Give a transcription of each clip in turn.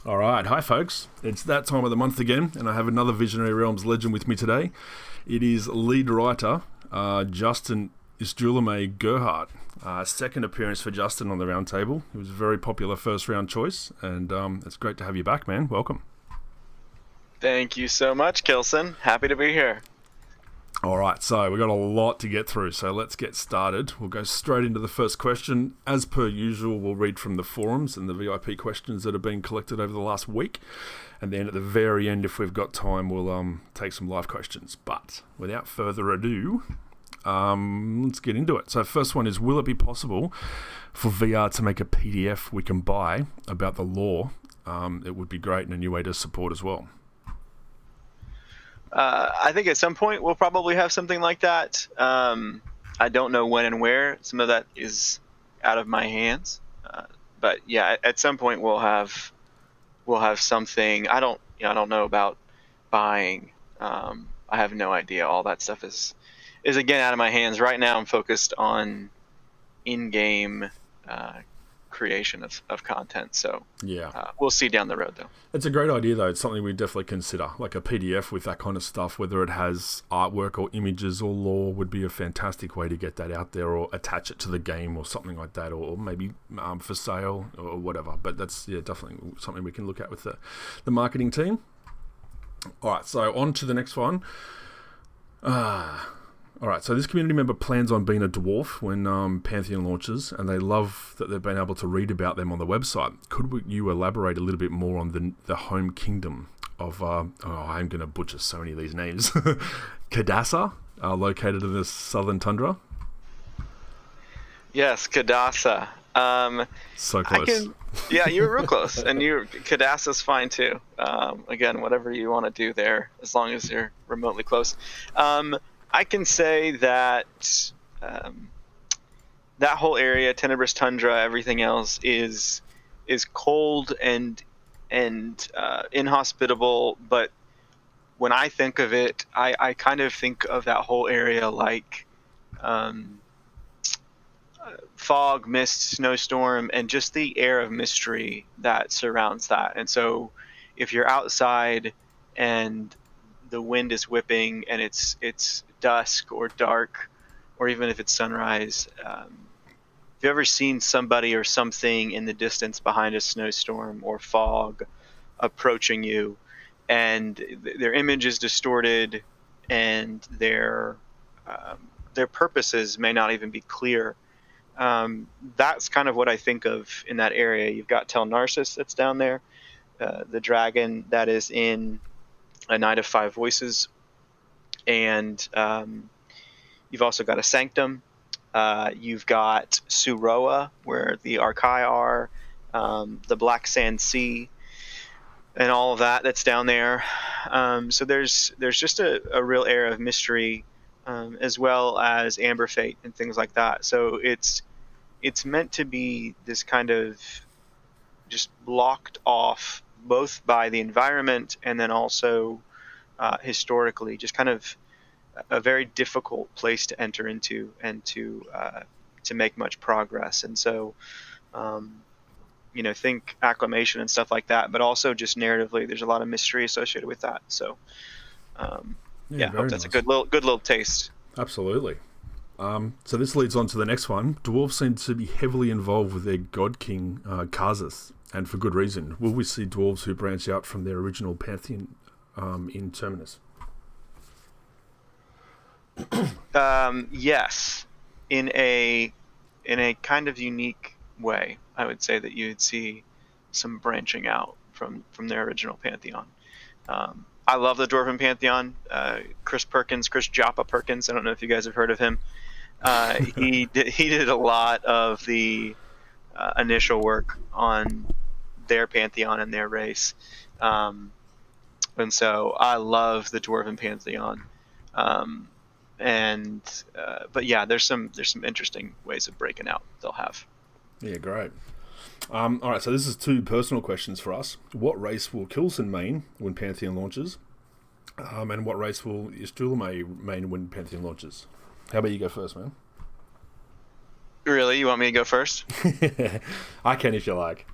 All right, hi folks. It's that time of the month again, and I have another Visionary Realms legend with me today. It is lead writer Justin Istuulamae Gerhart. Second appearance for Justin on the Roundtable. He was a very popular first round choice, and it's great to have you back, man. Welcome. Thank you so much, Kilsin. Happy to be here. All right, so we've got a lot to get through, so let's get started. We'll go straight into the first question. As per usual, we'll read from the forums and the VIP questions that have been collected over the last week. And then at the very end, if we've got time, we'll take some live questions. But without further ado, let's get into it. So first one is, will it be possible for VR to make a PDF we can buy about the lore? It would be great and a new way to support as well. I think at some point we'll probably have something like that. I don't know when and where. Some of that is out of my hands. But yeah, at some point we'll have something. I don't know about buying. I have no idea. All that stuff is again out of my hands. Right now I'm focused on in-game creation of content. So yeah, we'll see down the road though. It's a great idea though. It's something we definitely consider, like a PDF with that kind of stuff, whether it has artwork or images or lore, would be a fantastic way to get that out there, or attach it to the game or something like that, or maybe for sale or whatever. But that's definitely something we can look at with the marketing team. All right, so on to the next one. All right, so this community member plans on being a dwarf when Pantheon launches, and they love that they've been able to read about them on the website. Could you elaborate a little bit more on the home kingdom of, I'm going to butcher so many of these names, Kadasa, located in the southern tundra? Yes, Kadasa. So close. Yeah, you were real close, and Kadasa's fine too. Again, whatever you want to do there, as long as you're remotely close. I can say that that whole area, Tenebrous Tundra, everything else is cold and inhospitable. But when I think of it, I kind of think of that whole area like fog, mist, snowstorm, and just the air of mystery that surrounds that. And so, if you're outside and the wind is whipping and it's dusk or dark, or even if it's sunrise, have you ever seen somebody or something in the distance behind a snowstorm or fog approaching you, and their image is distorted and their purposes may not even be clear? That's kind of what I think of in that area. You've got Tel Narcissus that's down there, the dragon that is in A Night of Five Voices, and you've also got a Sanctum. You've got Suroa, where the Archai are, the Black Sand Sea, and all of that's down there. So there's just a real air of mystery, as well as Amber Fate and things like that. So it's meant to be this kind of just blocked off, both by the environment and then also historically, just kind of a very difficult place to enter into and to make much progress. And so, think acclamation and stuff like that, but also just narratively, there's a lot of mystery associated with that. So, I hope that's nice. A good little taste. Absolutely. So this leads on to the next one. Dwarves seem to be heavily involved with their god king, Kazas, and for good reason. Will we see dwarves who branch out from their original pantheon in Terminus? Yes, in a kind of unique way. I would say that you'd see some branching out from their original pantheon. I love the Dwarven Pantheon. Chris Joppa Perkins. I don't know if you guys have heard of him. He did a lot of the initial work on their pantheon and their race, and so I love the Dwarven Pantheon. But yeah, there's some interesting ways of breaking out they'll have. Yeah, great. All right, so this is two personal questions for us. What race will Kilsin main when Pantheon launches? And what race will Istuulamae main when Pantheon launches? How about you go first, man? Really? You want me to go first? I can if you like.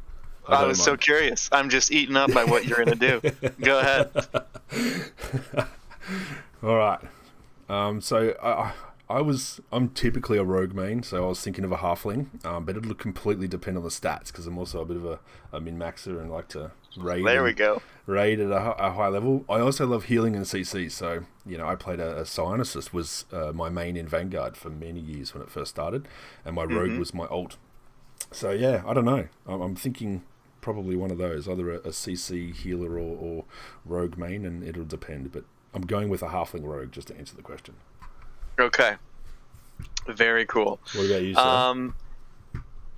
I was so curious. I'm just eaten up by what you're going to do. Go ahead. All right. So I'm typically a rogue main, so I was thinking of a halfling, but it'll completely depend on the stats because I'm also a bit of a min-maxer and like to raid. There we go. Raid at a high level. I also love healing and CC, so I played a Psionicist was my main in Vanguard for many years when it first started, and my rogue was my ult. So yeah, I don't know. I'm thinking probably one of those, either a CC healer or rogue main, and it'll depend. But I'm going with a halfling rogue just to answer the question. Okay. Very cool. What about you, sir?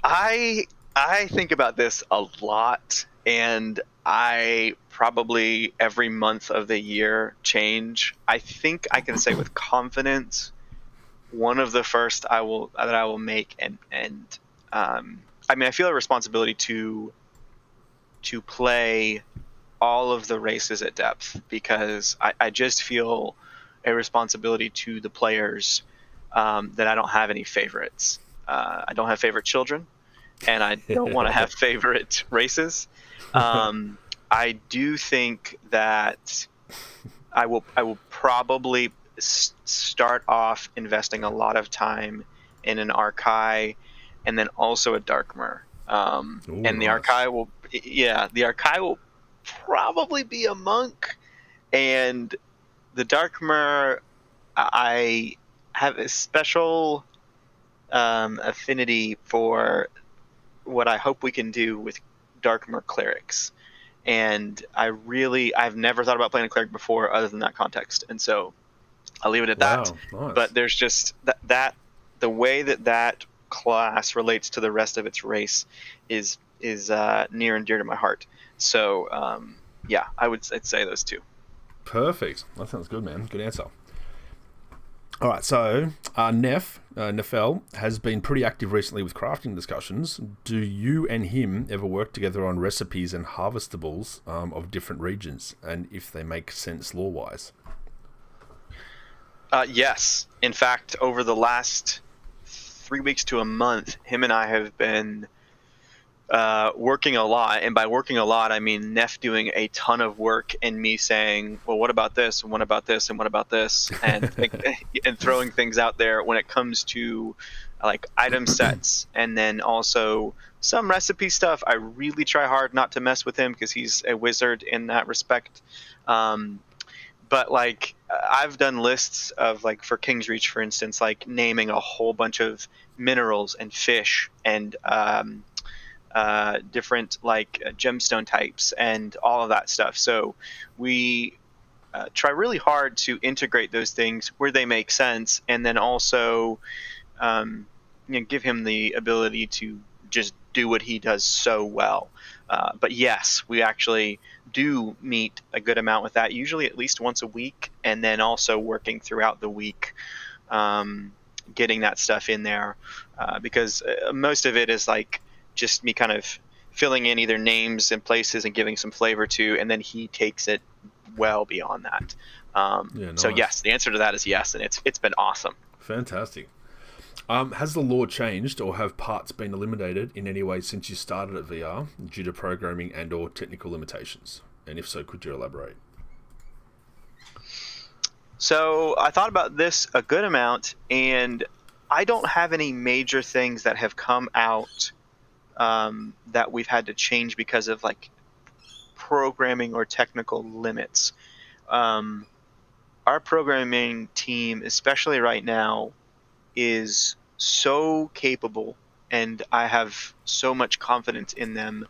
I think about this a lot, and I probably every month of the year change. I think I can say with confidence one of the first I will make, and I mean, I feel a responsibility to play all of the races at depth, because I just feel a responsibility to the players, that I don't have any favorites. I don't have favorite children, and I don't want to have favorite races. I do think that I will probably start off investing a lot of time in an Archai, and then also a Darkmer. And the Archai will probably be a monk, and the Darkmer, I have a special affinity for what I hope we can do with Darkmer clerics. And I've never thought about playing a cleric before other than that context, and so I'll leave it at that. Nice. But there's just that the way that class relates to the rest of its race is near and dear to my heart. So yeah, I'd say those two. Perfect. That sounds good, man. Good answer. All right, so Nefel has been pretty active recently with crafting discussions. Do you and him ever work together on recipes and harvestables of different regions, and if they make sense lore-wise? Yes. In fact, over the last 3 weeks to a month, him and I have been working a lot, and by working a lot, I mean Neff doing a ton of work and me saying, well, what about this, and what about this, and what about this, and and throwing things out there when it comes to like item sets, and then also some recipe stuff. I really try hard not to mess with him because he's a wizard in that respect. But like I've done lists of, like, for King's Reach, for instance, like naming a whole bunch of minerals and fish and different like gemstone types and all of that stuff. So we try really hard to integrate those things where they make sense, and then also give him the ability to just do what he does so well. But yes, we actually do meet a good amount with that, usually at least once a week, and then also working throughout the week, getting that stuff in there, because most of it is like just me kind of filling in either names and places and giving some flavor to, and then he takes it well beyond that. Nice. So yes, the answer to that is yes, and it's been awesome. Fantastic. Has the lore changed, or have parts been eliminated in any way since you started at VR due to programming and or technical limitations? And if so, could you elaborate? So I thought about this a good amount, and I don't have any major things that have come out that we've had to change because of like programming or technical limits. Our programming team, especially right now, is so capable, and I have so much confidence in them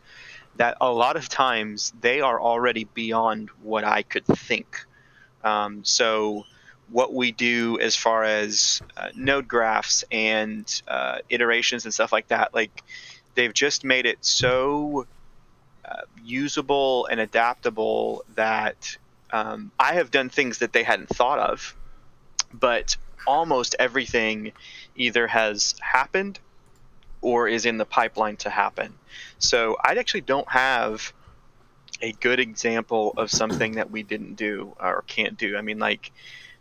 that a lot of times they are already beyond what I could think. So what we do as far as node graphs and iterations and stuff like that, like they've just made it so usable and adaptable that I have done things that they hadn't thought of, but almost everything either has happened or is in the pipeline to happen. So I actually don't have a good example of something that we didn't do or can't do. I mean, like,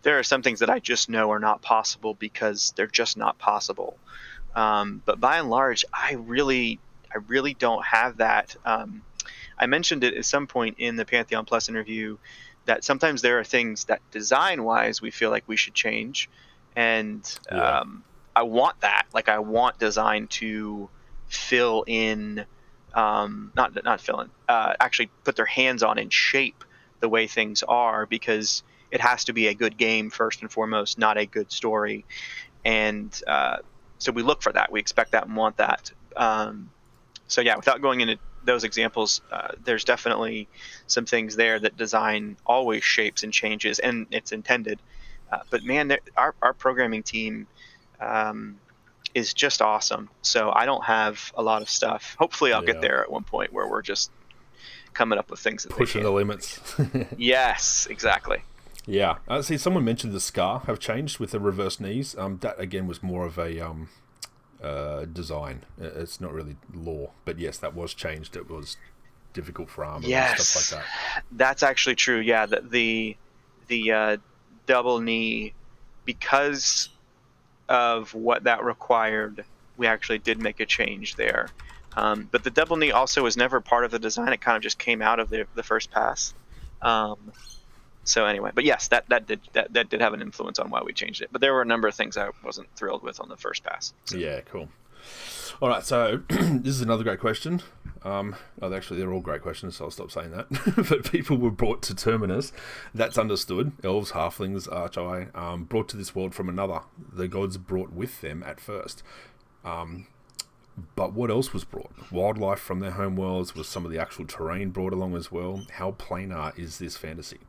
there are some things that I just know are not possible because they're just not possible. But by and large, I really I really don't have that. I mentioned it at some point in the Pantheon Plus interview that sometimes there are things that design-wise we feel like we should change, and Yeah. I want that. Like, I want design to fill in, not fill in, actually put their hands on and shape the way things are, because it has to be a good game first and foremost, not a good story. And so we look for that. We expect that and want that. So yeah, without going into those examples, there's definitely some things there that design always shapes and changes, and it's intended. But man, our programming team is just awesome. So I don't have a lot of stuff. Hopefully, I'll get Yeah. there at one point where we're just coming up with things that they Pushing the can't. limits. Yes, exactly. Yeah. See, someone mentioned the scar have changed with the reverse knees. That again was more of a design. It's not really lore, but yes, that was changed. It was difficult for armor and stuff Yes, like that. that's actually true. Yeah, the double knee, because of what that required, we actually did make a change there. But the double knee also was never part of the design. It kind of just came out of the first pass. Um, so anyway, but yes, that did have an influence on why we changed it. But there were a number of things I wasn't thrilled with on the first pass. So. Yeah, cool. All right, so this is another great question. Actually, they're all great questions, so I'll stop saying that. But people were brought to Terminus. That's understood. Elves, halflings, archai, brought to this world from another. The gods brought with them at first. But what else was brought? Wildlife from their home worlds. Was some of the actual terrain brought along as well? How planar is this fantasy?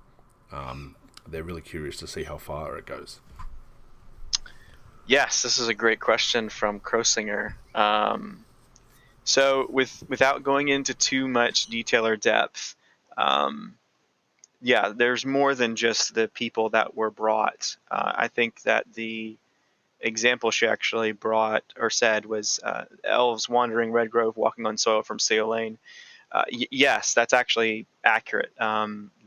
They're really curious to see how far it goes. Yes, this is a great question from Krosinger. So without going into too much detail or depth, yeah, there's more than just the people that were brought. I think that the example she actually brought or said was elves wandering Red Grove, walking on soil from Seal Lane. Yes, that's actually accurate.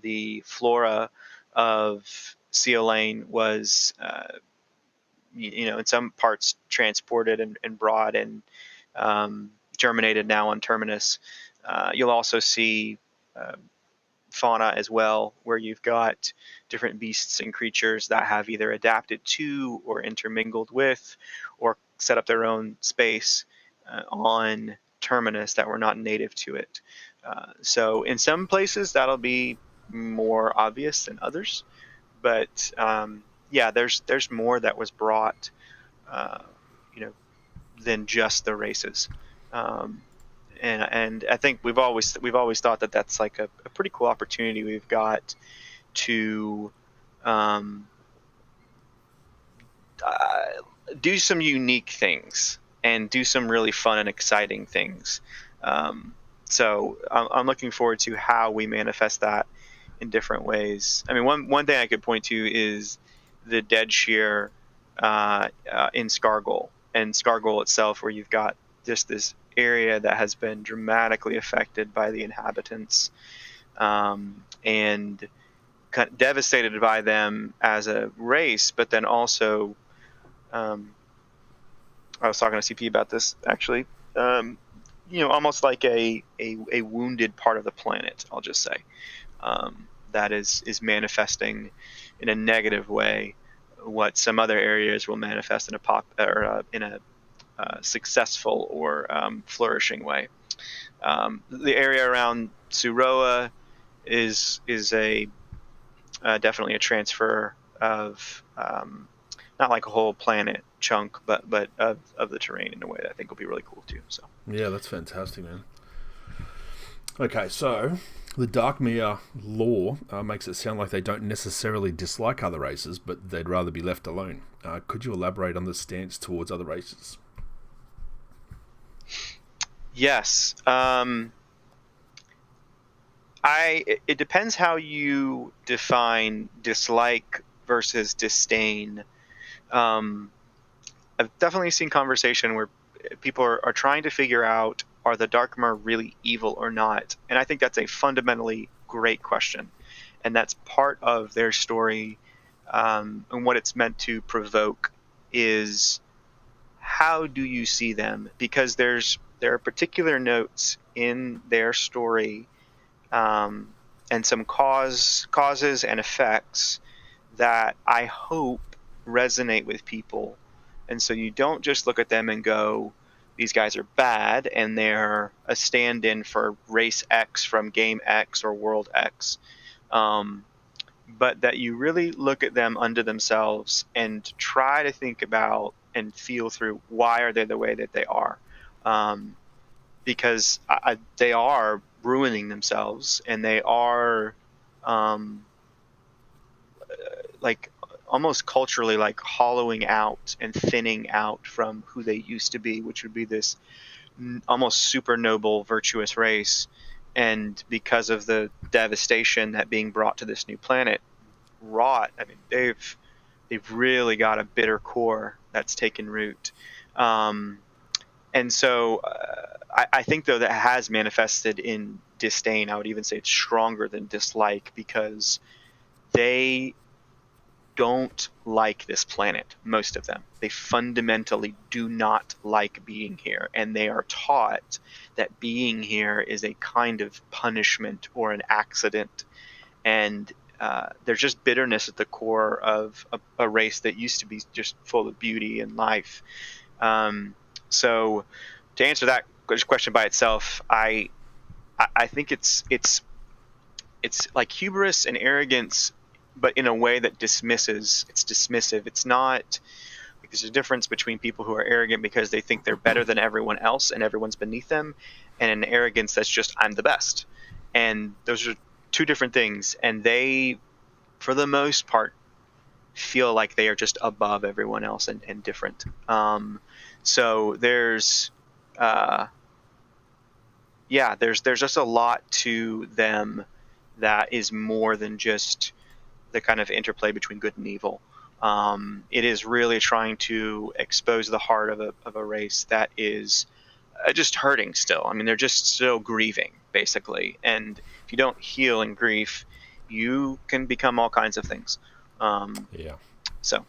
The flora of Seal Lane was, in some parts transported and brought and germinated now on Terminus. You'll also see fauna as well, where you've got different beasts and creatures that have either adapted to or intermingled with or set up their own space on Terminus that were not native to it. So in some places that'll be more obvious than others, but yeah, there's more that was brought, uh, you know, than just the races. Um, and I think we've always thought that that's like a pretty cool opportunity we've got to um, uh, do some unique things and do some really fun and exciting things. So I'm looking forward to how we manifest that in different ways. I mean, one thing I could point to is the Dead Shear in Scargol, and Scargol itself, where you've got just this area that has been dramatically affected by the inhabitants, and kind of devastated by them as a race, but then also, I was talking to CP about this actually. Almost like a wounded part of the planet, I'll just say, that is manifesting in a negative way what some other areas will manifest in a successful or flourishing way. The area around Suroa is a definitely a transfer of, not like a whole planet chunk, but of the terrain in a way that I think will be really cool too. So Yeah, that's fantastic, man. Okay, so the Darkmere lore makes it sound like they don't necessarily dislike other races, but they'd rather be left alone. Could you elaborate on the stance towards other races? yes, it depends how you define dislike versus disdain. Um, I've definitely seen conversation where people are trying to figure out, are the Darkmer really evil or not? And I think that's a fundamentally great question. And that's part of their story, and what it's meant to provoke is, how do you see them? Because there's there are particular notes in their story, and some causes and effects that I hope resonate with people. And so you don't just look at them and go, these guys are bad and they're a stand-in for race X from game X or world X. But that you really look at them unto themselves and try to think about and feel through why are they the way that they are. Because they are ruining themselves, and they are like almost culturally like hollowing out and thinning out from who they used to be, which would be this almost super noble, virtuous race. And because of the devastation that being brought to this new planet wrought, I mean, they've really got a bitter core that's taken root. And so I think, though, that has manifested in disdain. I would even say it's stronger than dislike, because they don't like this planet, most of them. They fundamentally do not like being here, and they are taught that being here is a kind of punishment or an accident. And there's just bitterness at the core of a race that used to be just full of beauty and life. So to answer that question by itself, I think it's like hubris and arrogance, but in a way that dismisses. It's dismissive. It's not like there's a difference between people who are arrogant because they think they're better than everyone else and everyone's beneath them, and an arrogance that's just I'm the best. And those are two different things. And they, for the most part, feel like they are just above everyone else and different. So there's there's just a lot to them that is more than just the kind of interplay between good and evil. It is really trying to expose the heart of a race that is just hurting still. I mean, they're just still grieving, basically. And if you don't heal in grief, you can become all kinds of things. So.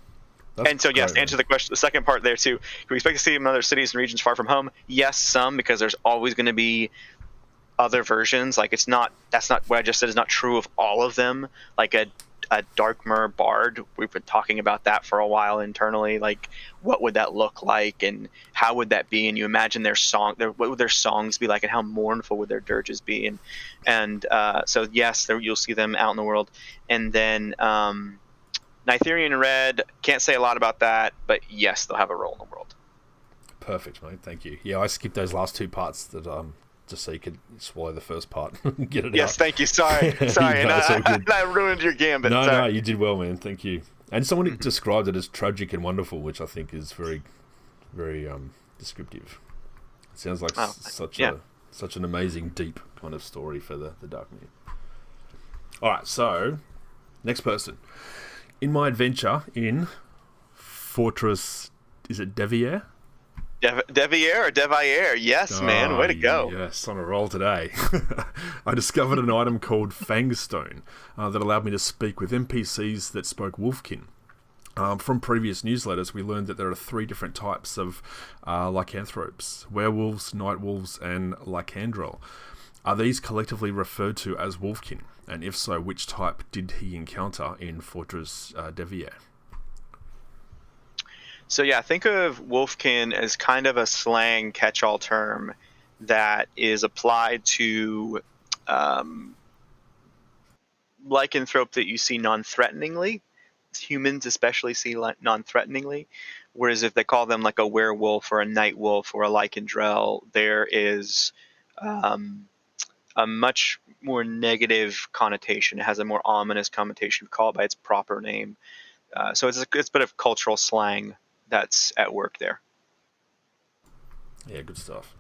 That's and so, yes, great, to answer man. the question, the second part there too. Can we expect to see them in other cities and regions far from home? Yes, some, because there's always going to be other versions. Like that's not what I just said is not true of all of them. Like a Darkmer Bard, we've been talking about that for a while internally. Like, what would that look like, and how would that be? And you imagine what would their songs be like, and how mournful would their dirges be? And so yes, you'll see them out in the world. And then Nitherian Red, can't say a lot about that, but yes, they'll have a role in the world. Perfect, mate. Thank you. Yeah, I skipped those last two parts that just so you could swallow the first part and get it out. Yes, thank you. Sorry. And I ruined your gambit. No, sorry. you did well, man. Thank you. And someone described it as tragic and wonderful, which I think is very, very descriptive. It sounds like such an amazing, deep kind of story for the Dark Moon. All right, so next person. In my adventure in Fortress, is it Devier? Devier or Devier? Yes, man. Way to go. Yes, on a roll today. I discovered an item called Fangstone that allowed me to speak with NPCs that spoke Wolfkin. From previous newsletters, we learned that there are 3 different types of lycanthropes: werewolves, nightwolves, and lycandrel. Are these collectively referred to as Wolfkin? And if so, which type did he encounter in Fortress Devier? So yeah, think of Wolfkin as kind of a slang catch-all term that is applied to lycanthrope that you see non-threateningly. Humans especially see non-threateningly. Whereas if they call them like a werewolf or a night wolf or a lycandrel, there is a much more negative connotation. It has a more ominous connotation. Call it by its proper name. So it's a bit of cultural slang that's at work there. Yeah, good stuff.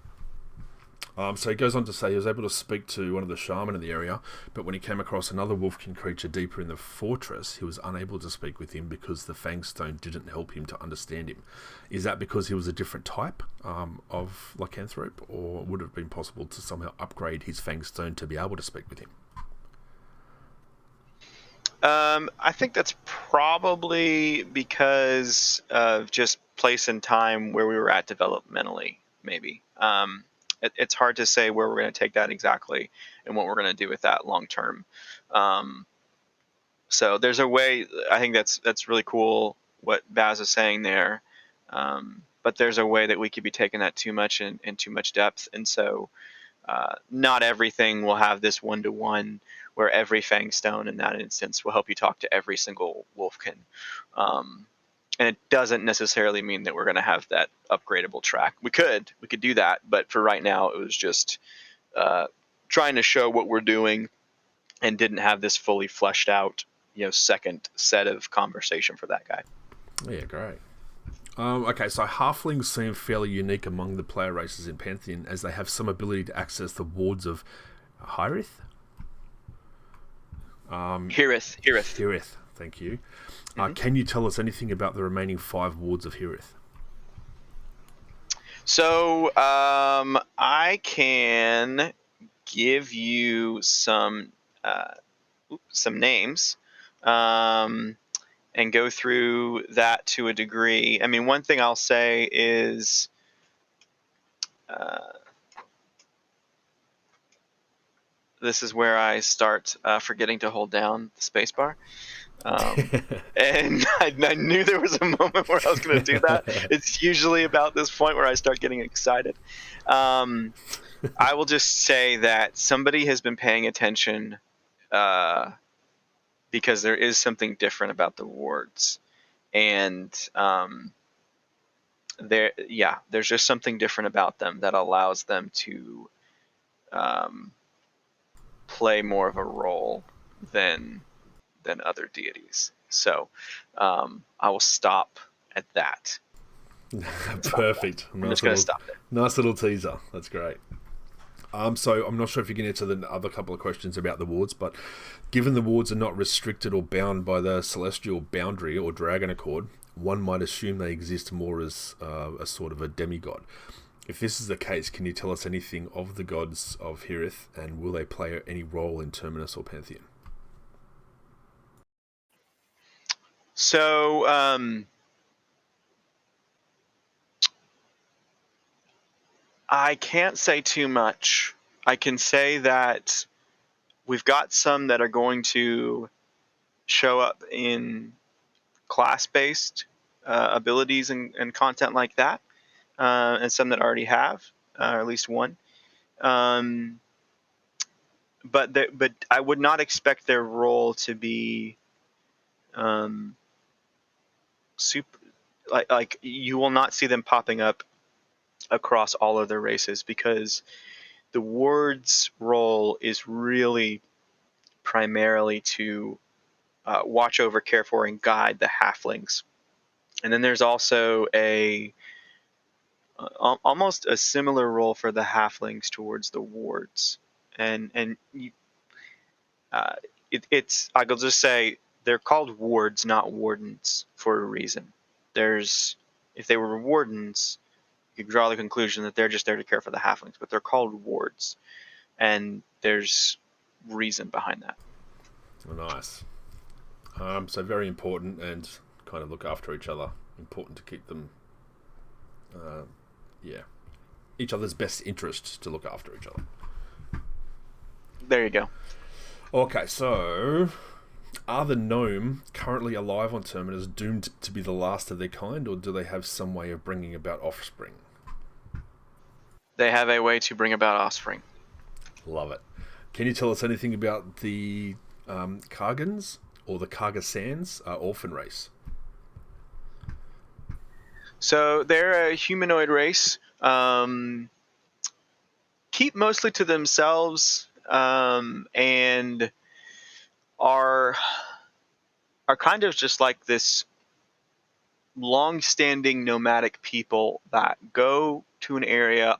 So he goes on to say he was able to speak to one of the shaman in the area, but when he came across another wolfkin creature deeper in the fortress, he was unable to speak with him because the Fangstone didn't help him to understand him. Is that because he was a different type of lycanthrope, or would it have been possible to somehow upgrade his Fangstone to be able to speak with him? I think that's probably because of just place and time where we were at developmentally, maybe. it's hard to say where we're going to take that exactly and what we're going to do with that long term. So there's a way. I think that's really cool what Baz is saying there. But there's a way that we could be taking that too much in too much depth, and so not everything will have this one-to-one where every Fang Stone in that instance will help you talk to every single Wolfkin. And it doesn't necessarily mean that we're going to have that upgradable track. We could do that, but for right now, it was just trying to show what we're doing and didn't have this fully fleshed out, second set of conversation for that guy. Yeah, great. Okay, so halflings seem fairly unique among the player races in Pantheon, as they have some ability to access the wards of Hirith. Hirith. Thank you. Can you tell us anything about the remaining 5 wards of Hirith? So I can give you some names. And go through that to a degree. I mean, one thing I'll say is this is where I start forgetting to hold down the spacebar. And I knew there was a moment where I was going to do that. It's usually about this point where I start getting excited. I will just say that somebody has been paying attention because there is something different about the wards. And there's just something different about them that allows them to play more of a role than other deities. So I will stop at that. Perfect. I'm just going to stop there. Nice little teaser. That's great. So I'm not sure if you can answer the other couple of questions about the wards, but given the wards are not restricted or bound by the celestial boundary or dragon accord, one might assume they exist more as a sort of a demigod. If this is the case, can you tell us anything of the gods of Hirith, and will they play any role in Terminus or Pantheon? So I can't say too much. I can say that we've got some that are going to show up in class-based abilities and content like that, and some that already have, or at least one. But I would not expect their role to be super. Like you will not see them popping up across all of their races, because the ward's role is really primarily to watch over, care for, and guide the halflings. And then there's also almost a similar role for the halflings towards the wards. And I'll just say they're called wards, not wardens, for a reason. If they were wardens, you could draw the conclusion that they're just there to care for the halflings, but they're called wards, and there's reason behind that. Oh, nice. So very important, and kind of look after each other. Important to keep them, each other's best interests, to look after each other. There you go. Okay, so are the Gnome currently alive on Terminus doomed to be the last of their kind, or do they have some way of bringing about offspring? They have a way to bring about offspring. Love it. Can you tell us anything about the Kargans or the Kargasans orphan race? So they're a humanoid race. Keep mostly to themselves, and are kind of just like this long-standing nomadic people that go to an area,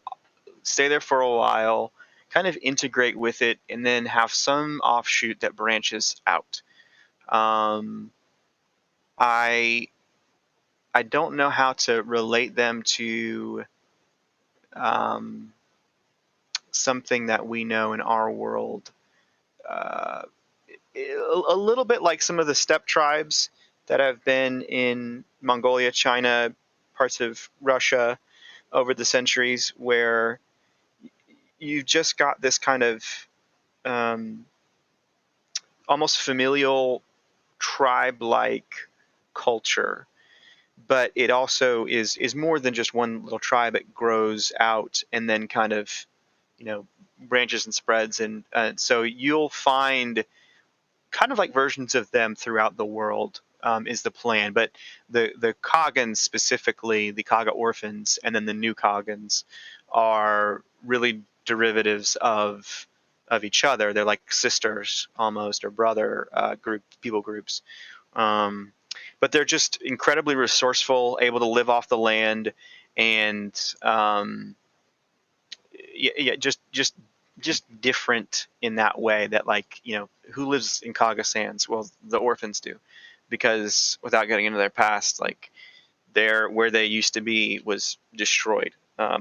stay there for a while, kind of integrate with it, and then have some offshoot that branches out. I don't know how to relate them to something that we know in our world. A little bit like some of the steppe tribes that have been in Mongolia, China, parts of Russia over the centuries, where you've just got this kind of almost familial tribe-like culture, but it also is more than just one little tribe. It grows out and then kind of, branches and spreads, and so you'll find kind of like versions of them throughout the world, is the plan. But the Coggins, specifically the Kaga orphans, and then the new Coggins, are really derivatives of each other. They're like sisters almost, or brother people groups. But they're just incredibly resourceful, able to live off the land, and just different in that way. That, like, who lives in Kaga Sands? Well, the orphans do, because without getting into their past, like, where they used to be was destroyed.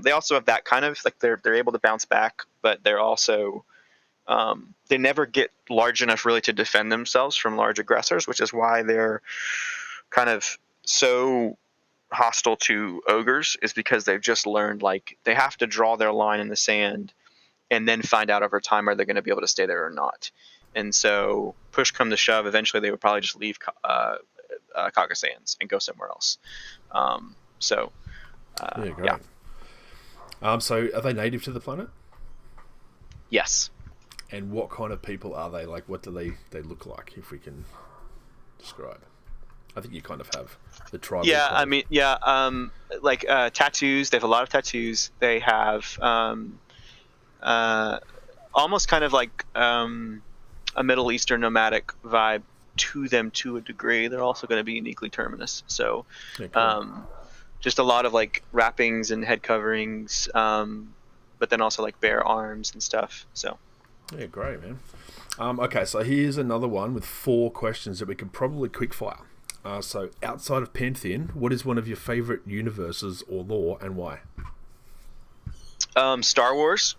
They also have that kind of, like, they're able to bounce back, but they're also they never get large enough really to defend themselves from large aggressors, which is why they're kind of so hostile to ogres, is because they've just learned, like, they have to draw their line in the sand and then find out over time, are they going to be able to stay there or not. And so, push come to shove, eventually they would probably just leave Kaga Sands and go somewhere else. So Yeah, great. Yeah. So are they native to the planet? Yes. And what kind of people are they? Like, what do they look like, if we can describe? I think you kind of have the tribe. Yeah, I mean, yeah, like tattoos. They have a lot of tattoos. They have almost kind of like a Middle Eastern nomadic vibe to them to a degree. They're also going to be uniquely terminus. So, yeah, cool. Just a lot of like wrappings and head coverings, but then also like bare arms and stuff. So. Yeah, great, man. Okay, so here's another one with 4 questions that we can probably quickfire. So, outside of Pantheon, what is one of your favourite universes or lore, and why? Star Wars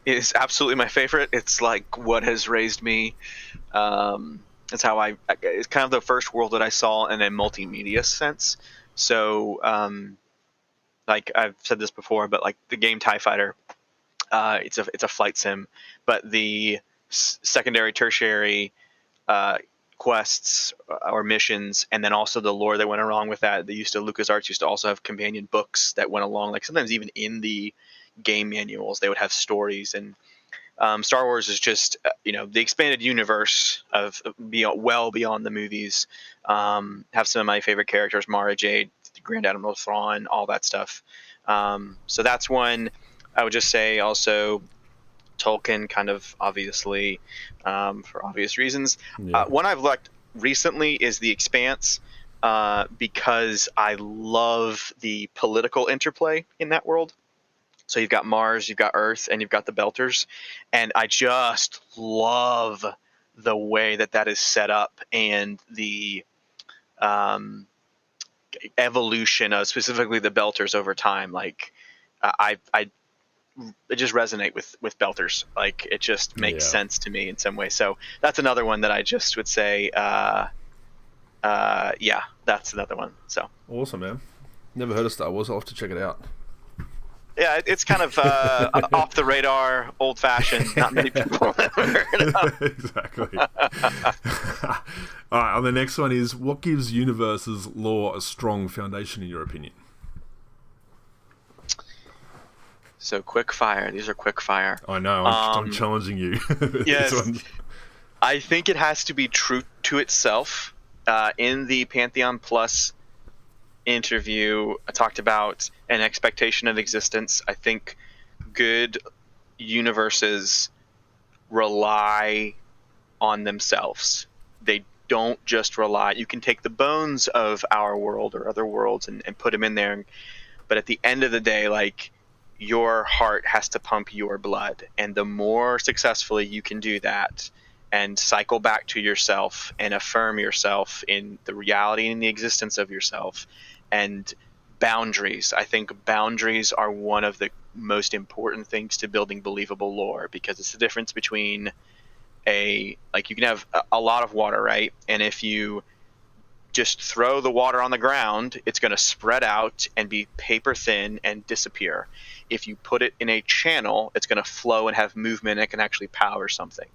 is absolutely my favorite. It's like what has raised me. It's how it's kind of the first world that I saw in a multimedia sense. So, like I've said this before, but like the game TIE Fighter, it's a flight sim, but the secondary, tertiary quests or missions, and then also the lore that went along with that. LucasArts used to also have companion books that went along, like sometimes even in the game manuals they would have stories. And Star Wars is just the expanded universe of well beyond the movies. Have some of my favorite characters: Mara Jade, Grand Admiral Thrawn, all that stuff. So that's one. I would just say also Tolkien, kind of obviously, for obvious reasons. Yeah. One I've looked recently is The Expanse, because I love the political interplay in that world. So you've got Mars, you've got Earth, and you've got the Belters, and I just love the way that is set up, and the evolution of specifically the Belters over time. Like I just resonate with Belters. Like it just makes sense to me in some way. So that's another one that I just would say, yeah, that's another one. So awesome, man. Never heard of Star Wars. I'll have to check it out. Yeah, it's kind of off the radar, old fashioned. Not many people have heard of. Exactly. All right, and the next one is, what gives universes lore a strong foundation in your opinion? So quick fire. These are quick fire. I know. I'm challenging you. Yes. I think it has to be true to itself. In the Pantheon Plus interview, I talked about an expectation of existence. I think good universes rely on themselves. They don't just rely. You can take the bones of our world or other worlds and put them in there, but at the end of the day, like, your heart has to pump your blood, and the more successfully you can do that and cycle back to yourself and affirm yourself in the reality and the existence of yourself. And boundaries, I think boundaries are one of the most important things to building believable lore, because it's the difference between you can have a lot of water, right? And if you just throw the water on the ground, it's going to spread out and be paper thin and disappear. if you put it in a channel, it's going to flow and have movement, and it can actually power something.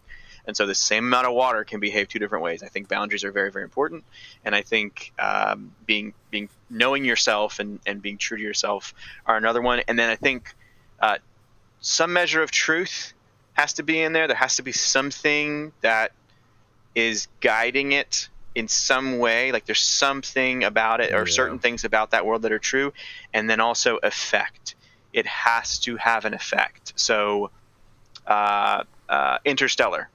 And so the same amount of water can behave two different ways. I think boundaries are very, very important. And I think being knowing yourself and being true to yourself are another one. And then I think some measure of truth has to be in there. There has to be something that is guiding it in some way. Like there's something about it or certain things about that world that are true. And then also effect. It has to have an effect. So Interstellar.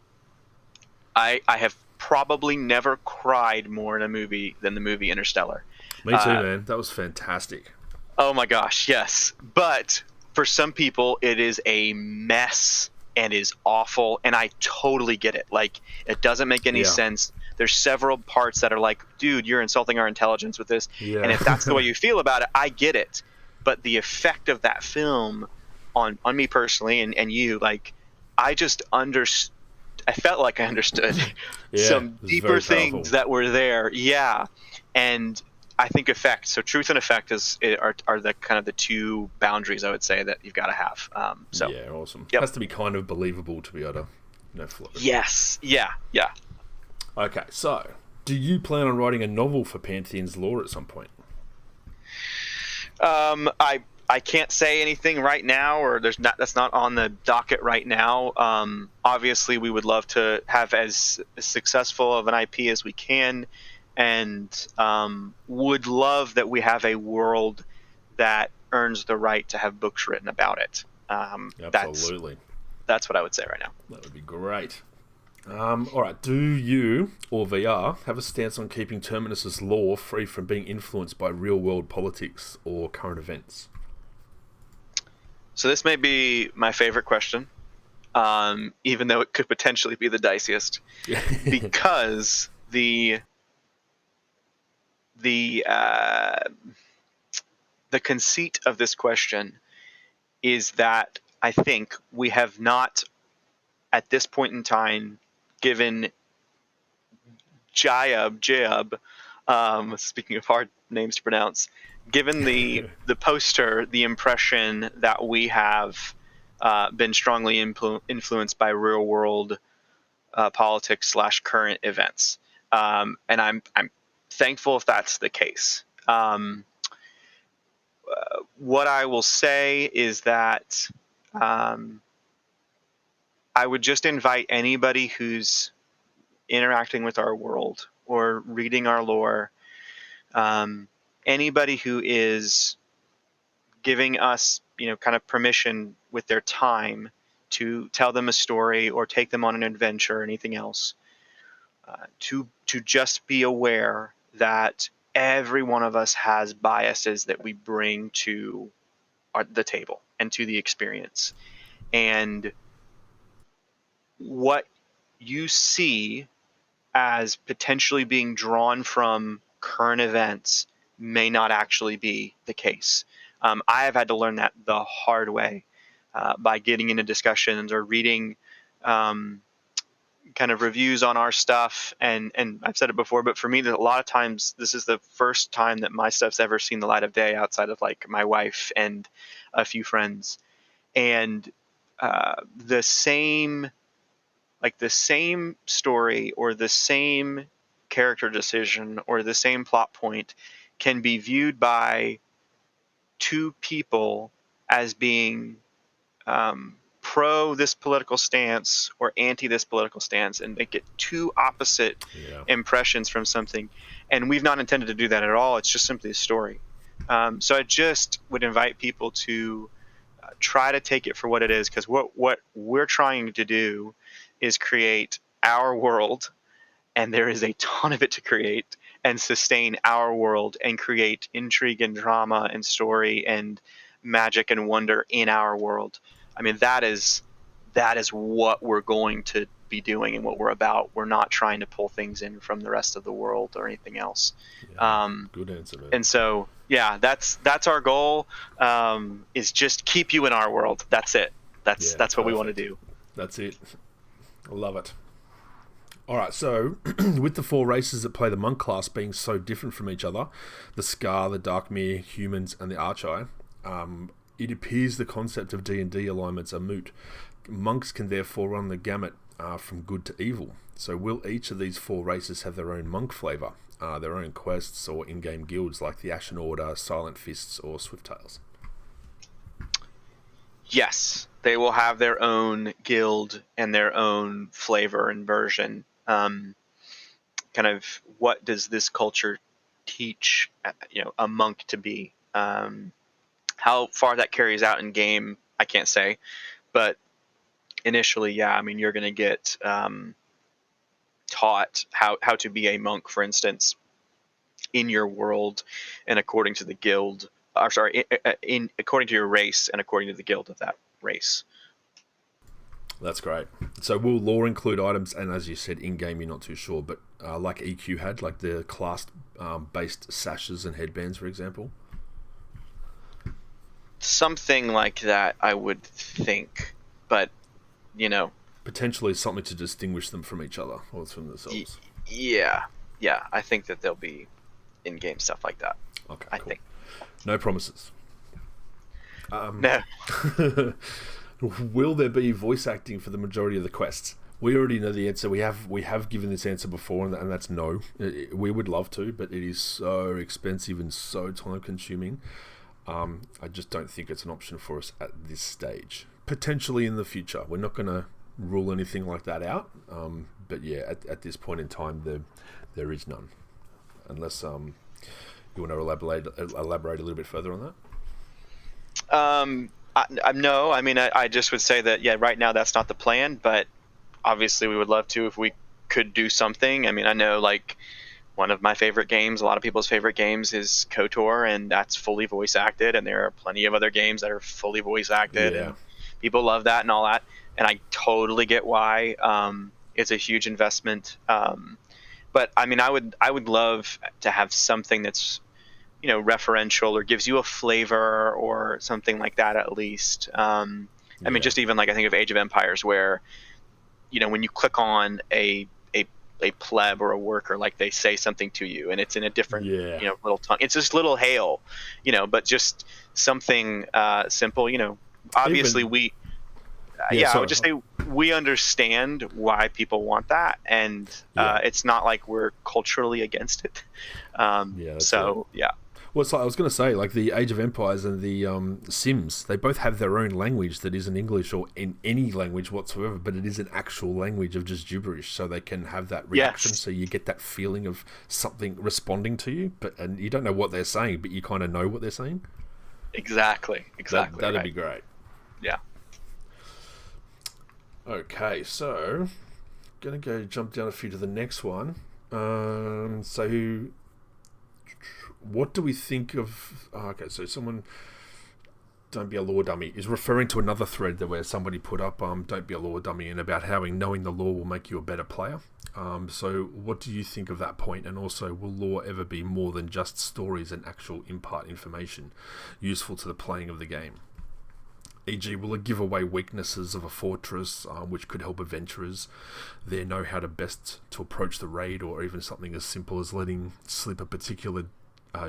I have probably never cried more in a movie than the movie Interstellar. Me too, man. That was fantastic. Oh my gosh, yes. But for some people, it is a mess and is awful, and I totally get it. Like, it doesn't make any sense. There's several parts that are like, dude, you're insulting our intelligence with this. Yeah. And if that's the way you feel about it, I get it. But the effect of that film on me personally and you, like, I just understood. I felt like I understood some deeper things that were there. Yeah. And I think effect. So truth and effect are the kind of the two boundaries I would say that you've got to have. Yeah, awesome. Yep. It has to be kind of believable to be able to flow. Yes. Yeah. Yeah. Okay. So do you plan on writing a novel for Pantheon's lore at some point? I can't say anything right now, or that's not on the docket right now. Obviously, we would love to have as successful of an IP as we can, and would love that we have a world that earns the right to have books written about it. Absolutely. That's what I would say right now. That would be great. All right. Do you or VR have a stance on keeping Terminus's lore free from being influenced by real-world politics or current events? So this may be my favorite question, even though it could potentially be the diciest, because the conceit of this question is that I think we have not, at this point in time, given Jayab, speaking of hard names to pronounce, given the poster the impression that we have been strongly influenced by real world politics / current events, and I'm thankful if that's the case. What I will say is that I would just invite anybody who's interacting with our world or reading our lore, anybody who is giving us, kind of permission with their time to tell them a story or take them on an adventure or anything else, to just be aware that every one of us has biases that we bring to the table and to the experience. And what you see as potentially being drawn from current events may not actually be the case. I have had to learn that the hard way by getting into discussions or reading kind of reviews on our stuff. And I've said it before, but for me, a lot of times this is the first time that my stuff's ever seen the light of day outside of like my wife and a few friends. And the same story or the same character decision or the same plot point can be viewed by two people as being pro this political stance or anti this political stance, and make it two opposite impressions from something. And we've not intended to do that at all. It's just simply a story. So I just would invite people to try to take it for what it is, because what we're trying to do is create our world, and there is a ton of it to create, and sustain our world and create intrigue and drama and story and magic and wonder in our world. I mean, that is what we're going to be doing and what we're about. We're not trying to pull things in from the rest of the world or anything else. Good answer, man. And so, that's our goal, is just keep you in our world. That's it. That's what we want to do. That's it. I love it. All right, so with the four races that play the monk class being so different from each other, the Scar, the Darkmere, humans, and the Archai, It appears the concept of D&D alignments are moot. Monks can therefore run the gamut from good to evil. So will each of these 4 races have their own monk flavour, their own quests or in-game guilds like the Ashen Order, Silent Fists, or Swifttails? Yes, they will have their own guild and their own flavor and version. Kind of, what does this culture teach, a monk to be? How far that carries out in game, I can't say, but initially, yeah, I mean, you're going to get taught how to be a monk, for instance, in your world and according to the guild, or sorry, according to your race and according to the guild of that race. That's great. So will lore include items, and as you said, in-game you're not too sure, but like EQ had, like the class-based sashes and headbands, for example? Something like that, I would think, but, Potentially something to distinguish them from each other, or from themselves. Yeah, I think that there'll be in-game stuff like that. Okay, I cool. think. No promises. No. Will there be voice acting for the majority of the quests? We already know the answer. We have given this answer before, and that's no. We would love to, but it is so expensive and so time-consuming. I just don't think it's an option for us at this stage. Potentially in the future. We're not going to rule anything like that out. But yeah, at this point in time, there is none. Unless you want to elaborate a little bit further on that. No, I mean, I just would say that, yeah, right now that's not the plan, but obviously we would love to if we could do something. I mean, I know, like, one of my favorite games, a lot of people's favorite games, is KOTOR, and that's fully voice acted, and there are plenty of other games that are fully voice acted, Yeah. and people love that and all that, and I totally get why. It's a huge investment, but I mean, I would love to have something that's, referential or gives you a flavor or something like that, at least. I mean, just even like, I think of Age of Empires, where, when you click on a pleb or a worker, like, they say something to you and it's in a different, little tongue. It's just little hail, but just something simple, obviously I would just say we understand why people want that, and it's not like we're culturally against it. Yeah. Well, it's like, I was going to say, like the Age of Empires and the Sims, they both have their own language that isn't English or in any language whatsoever, but it is an actual language of just gibberish, so they can have that reaction, so you get that feeling of something responding to you, and you don't know what they're saying, but you kind of know what they're saying. Exactly. That'd be great. Yeah. Okay, so gonna go jump down a few to the next one. So what do we think of... okay, so someone... Don't be a lore dummy is referring to another thread there where somebody put up don't be a lore dummy, and about how knowing the lore will make you a better player. So what do you think of that point? And also, will lore ever be more than just stories and actual impart information useful to the playing of the game? E.g., will it give away weaknesses of a fortress, which could help adventurers there know how to best to approach the raid, or even something as simple as letting slip a particular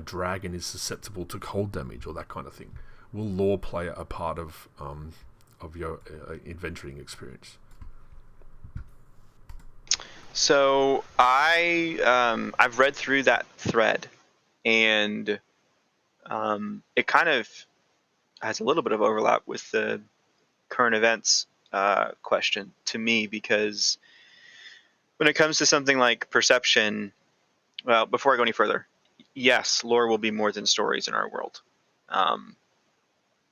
dragon is susceptible to cold damage, or that kind of thing? Will lore play a part of your adventuring experience? So I've read through that thread, and it kind of has a little bit of overlap with the current events question to me, because when it comes to something like perception, well, before I go any further, yes, lore will be more than stories in our world.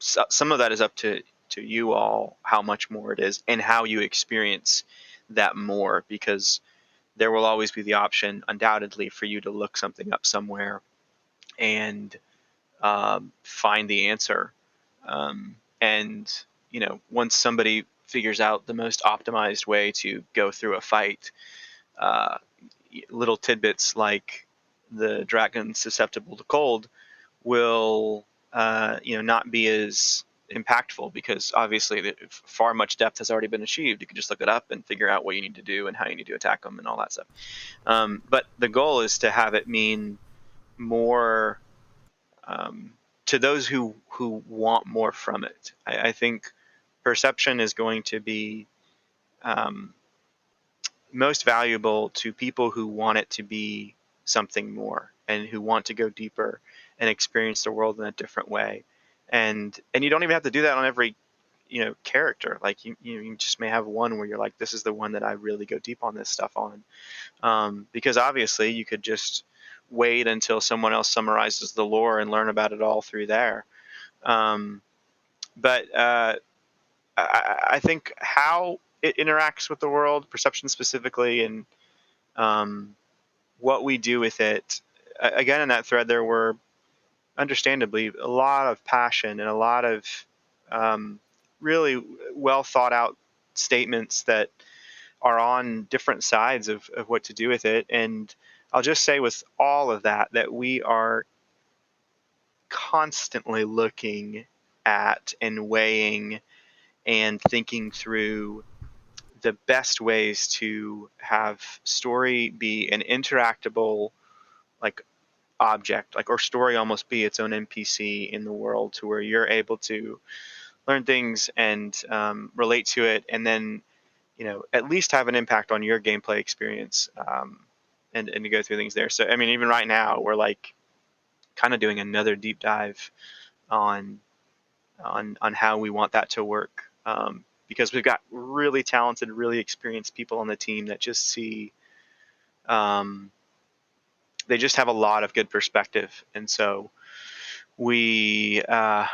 So, some of that is up to you all, how much more it is and how you experience that more, because there will always be the option, undoubtedly, for you to look something up somewhere and find the answer. And, once somebody figures out the most optimized way to go through a fight, little tidbits like the dragon susceptible to cold will not be as impactful, because obviously far much depth has already been achieved. You can just look it up and figure out what you need to do and how you need to attack them and all that stuff. But the goal is to have it mean more to those who want more from it. I think perception is going to be most valuable to people who want it to be something more and who want to go deeper and experience the world in a different way. And you don't even have to do that on every character. Like you just may have one where you're like, this is the one that I really go deep on this stuff on, because obviously you could just wait until someone else summarizes the lore and learn about it all through there. But I think how it interacts with the world, perception specifically, and what we do with it. Again, in that thread, there were understandably a lot of passion and a lot of really well thought out statements that are on different sides of what to do with it. And I'll just say with all of that, that we are constantly looking at and weighing and thinking through the best ways to have story be an interactable like object, like, or story almost be its own NPC in the world, to where you're able to learn things and relate to it, and then at least have an impact on your gameplay experience, and to go through things there. So I mean, even right now we're like kind of doing another deep dive on how we want that to work, because we've got really talented, really experienced people on the team that just see, they just have a lot of good perspective. And so we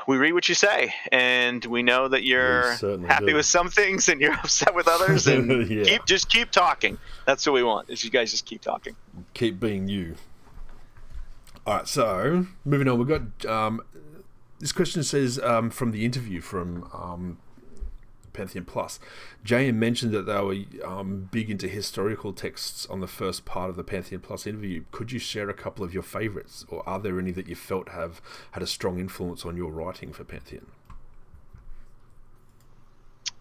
read what you say, and we know that you're happy with some things and you're upset with others, and yeah. keep talking. That's what we want, is you guys just keep talking. Keep being you. All right, so moving on, we've got this question says, from the interview from Pantheon Plus, JM mentioned that they were big into historical texts on the first part of the Pantheon Plus interview. Could you share a couple of your favourites, or are there any that you felt have had a strong influence on your writing for Pantheon?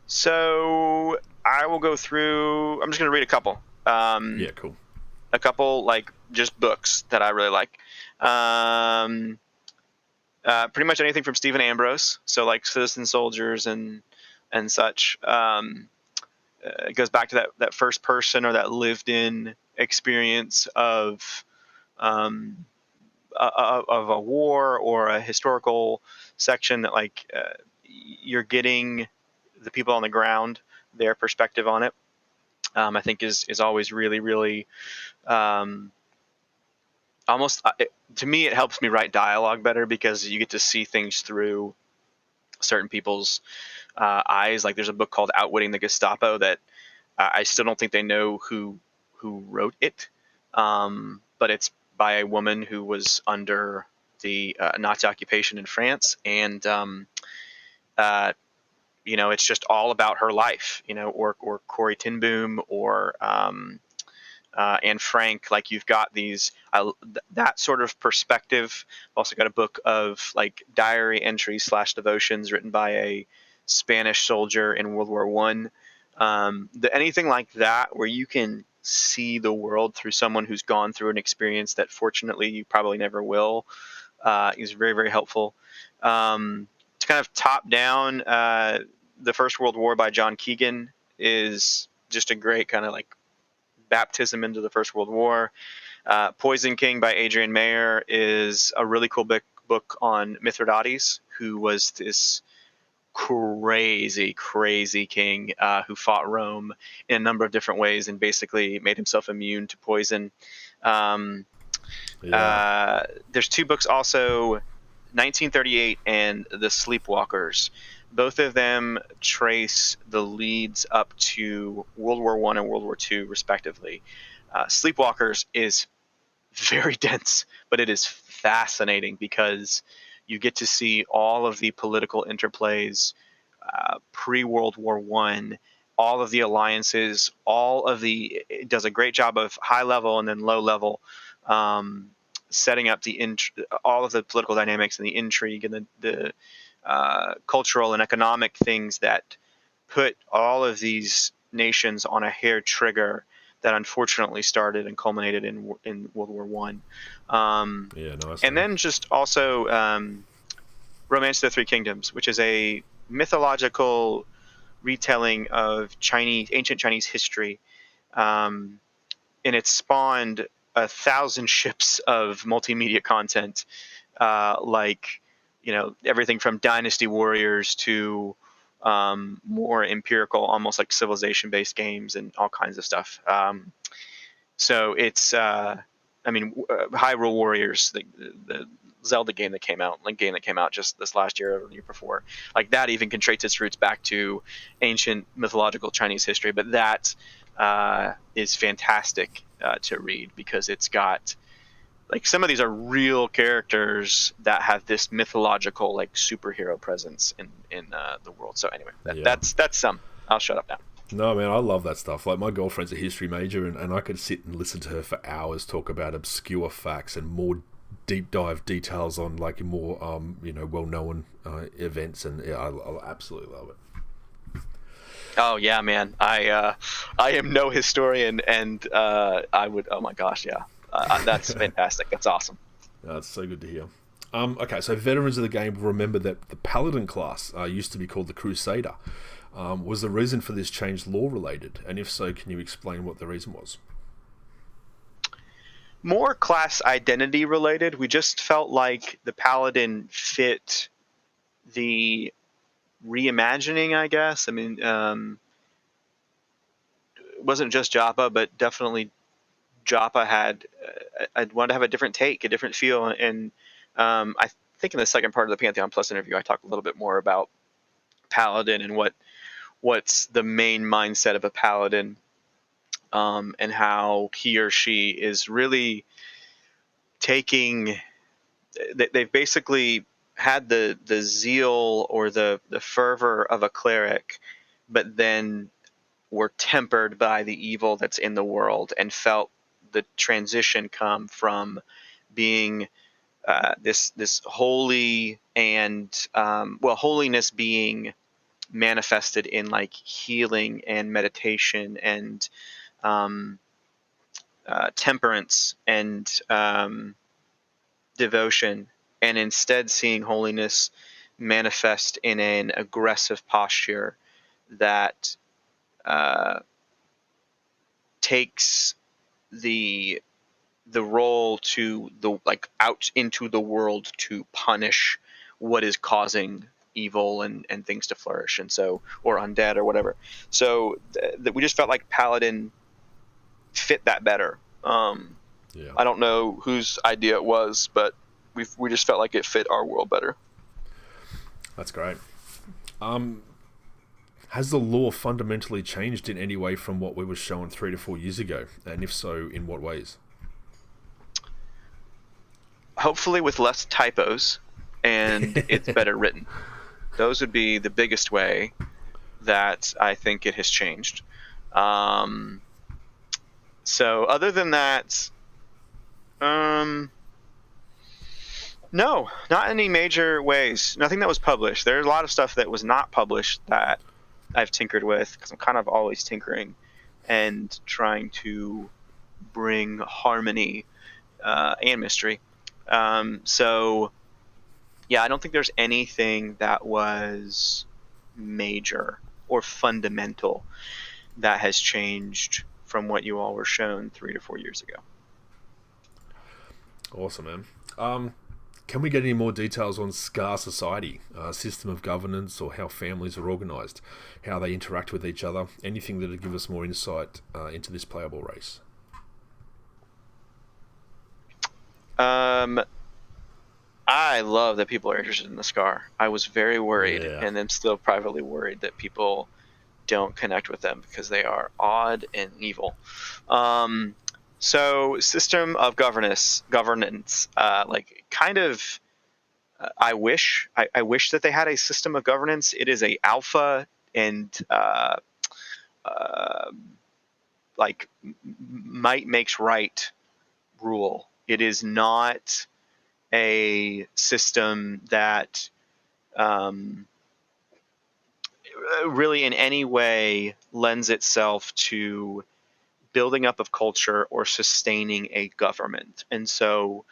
So I will go through, I'm just going to read a couple. Yeah, cool. A couple, like, just books that I really like. Pretty much anything from Stephen Ambrose, so like Citizen Soldiers and such. It goes back to that first person or that lived in experience of a war or a historical section, that like you're getting the people on the ground, their perspective on it. I think is always really, really almost, to me, it helps me write dialogue better, because you get to see things through certain people's eyes. Like, there's a book called Outwitting the Gestapo that I still don't think they know who wrote it, but it's by a woman who was under the Nazi occupation in France, and it's just all about her life, or Corrie ten Boom, or Anne Frank. Like, you've got these that sort of perspective. I've also got a book of like diary entries / devotions written by a Spanish soldier in World War One. Anything like that, where you can see the world through someone who's gone through an experience that fortunately you probably never will, is very, very helpful. To kind of top down, the First World War by John Keegan is just a great kind of like baptism into the First World War. Poison King by Adrienne Mayer is a really cool book on Mithridates, who was this crazy king who fought Rome in a number of different ways and basically made himself immune to poison. There's two books also, 1938 and The Sleepwalkers. Both of them trace the leads up to World War I and World War II, respectively. Sleepwalkers is very dense, but it is fascinating, because you get to see all of the political interplays pre-World War I, all of the alliances, it does a great job of high level and then low level, setting up all of the political dynamics and the intrigue and the cultural and economic things that put all of these nations on a hair trigger that unfortunately started and culminated in World War I. Nice. And then just also Romance of the Three Kingdoms, which is a mythological retelling of ancient Chinese history, and it spawned 1,000 ships of multimedia content, like everything from Dynasty Warriors to more empirical, almost like civilization-based games and all kinds of stuff. So it's, Hyrule Warriors, the Zelda game that came out, Link game that came out just this last year or the year before, like that even can trace its roots back to ancient mythological Chinese history. But that is fantastic to read, because it's got, like, some of these are real characters that have this mythological, like, superhero presence in the world. So anyway, that's some. I'll shut up now. No, man, I love that stuff. Like, my girlfriend's a history major, and I could sit and listen to her for hours talk about obscure facts and more deep dive details on, like, more well-known events, and yeah, I absolutely love it. Oh yeah, man. I am no historian, and I would. Oh my gosh, yeah. That's fantastic. That's awesome. That's so good to hear. Okay, so veterans of the game will remember that the Paladin class used to be called the Crusader. Was the reason for this change law related? And if so, can you explain what the reason was? More class identity related. We just felt like the Paladin fit the reimagining, I guess. I mean, it wasn't just Joppa, but definitely Joppa had, I wanted to have a different take, a different feel. And I think in the second part of the Pantheon Plus interview, I talked a little bit more about Paladin and what's the main mindset of a Paladin, and how he or she is really taking, they've basically had the zeal or the fervor of a cleric, but then were tempered by the evil that's in the world, and felt the transition come from being this holy and holiness being manifested in, like, healing and meditation and temperance and devotion, and instead seeing holiness manifest in an aggressive posture that takes the role to the, like, out into the world to punish what is causing evil and things to flourish, and so, or undead or whatever. So we just felt like Paladin fit that better. Yeah. I don't know whose idea it was, but we just felt like it fit our world better. That's great. Has the law fundamentally changed in any way from what we were shown 3 to 4 years ago? And if so, in what ways? Hopefully with less typos, and it's better written. Those would be the biggest way that I think it has changed. So other than that, no, not any major ways. Nothing that was published. There's a lot of stuff that was not published that I've tinkered with, because I'm kind of always tinkering and trying to bring harmony and mystery. So yeah, I don't think there's anything that was major or fundamental that has changed from what you all were shown 3 to 4 years ago. Awesome, man. Can we get any more details on Scar Society, system of governance, or how families are organised, how they interact with each other? Anything that would give us more insight into this playable race? I love that people are interested in the Scar. I was very worried, and I'm still privately worried that people don't connect with them because they are odd and evil. So system of governance, like, kind of, I wish that they had a system of governance. It is a alpha and like, might makes right rule. It is not a system that really in any way lends itself to building up of culture or sustaining a government. And so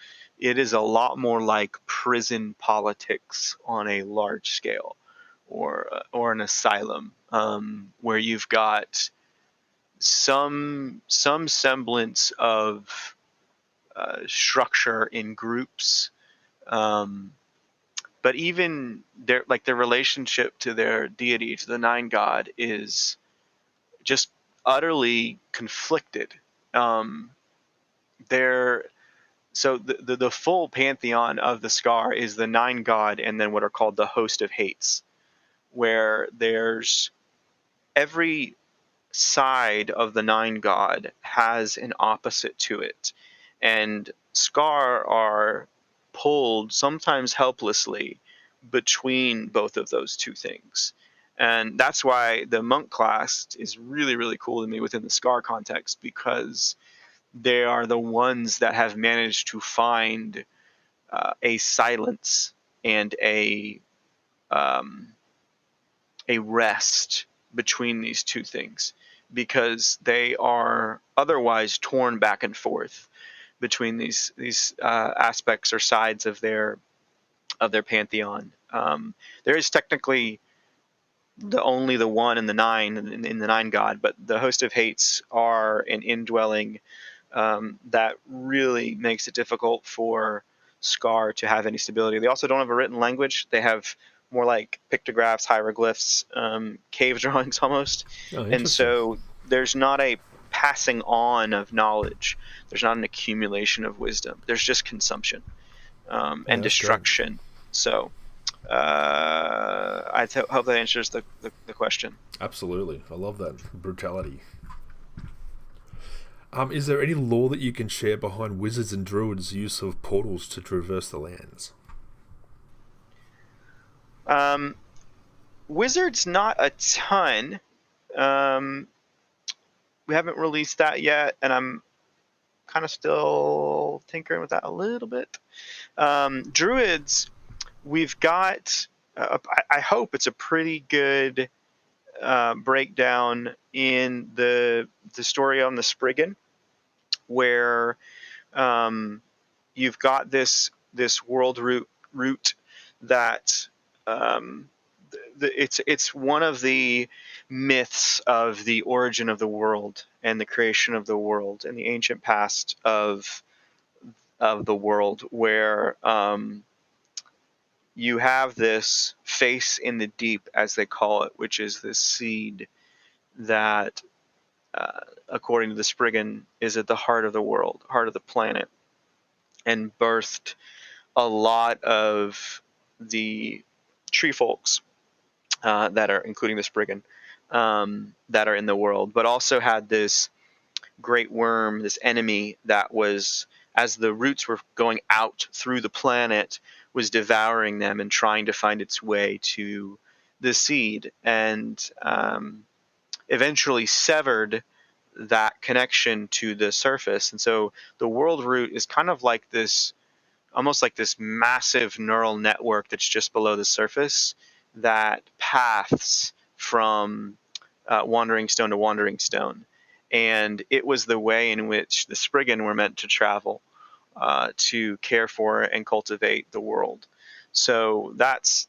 it is a lot more like prison politics on a large scale, or an asylum, where you've got some semblance of structure in groups, but even their relationship to their deity, to the Nine God, is just utterly conflicted. They're So the full pantheon of the Scar is the Nine God, and then what are called the Host of Hates, where there's every side of the Nine God has an opposite to it, and Scar are pulled, sometimes helplessly, between both of those two things. And that's why the monk class is really, really cool to me within the Scar context, because they are the ones that have managed to find a silence and a rest between these two things, because they are otherwise torn back and forth between these aspects or sides of their pantheon. There is technically only the one and the nine in the Nine God, but the Host of Hates are an indwelling that really makes it difficult for Scar to have any stability. They also don't have a written language. They have more like pictographs, hieroglyphs, cave drawings almost. Oh, And interesting. so there's not a passing on of knowledge. There's not an accumulation of wisdom. There's just consumption Yeah, and that's great. destruction. So hope that answers the question. Absolutely. I love that. Brutality. Is there any lore that you can share behind wizards and druids' use of portals to traverse the lands? Um, Wizards, not a ton. Um, we haven't released that yet, and I'm kind of still tinkering with that a little bit. Druids, we've got. I hope it's a pretty good breakdown in the story on the Spriggan, where you've got this world root that it's one of the myths of the origin of the world and the creation of the world and the ancient past of the world, where you have this face in the deep, as they call it, which is this seed that, according to the Spriggan, is at the heart of the world, heart of the planet, and birthed a lot of the tree folks that are, including the Spriggan, that are in the world, but also had this great worm, this enemy that was, as the roots were going out through the planet, was devouring them and trying to find its way to the seed, and eventually severed that connection to the surface. And so the world root is kind of like this, almost like this massive neural network that's just below the surface, that paths from wandering stone to wandering stone. And it was the way in which the Spriggan were meant to travel to care for and cultivate the world. So that's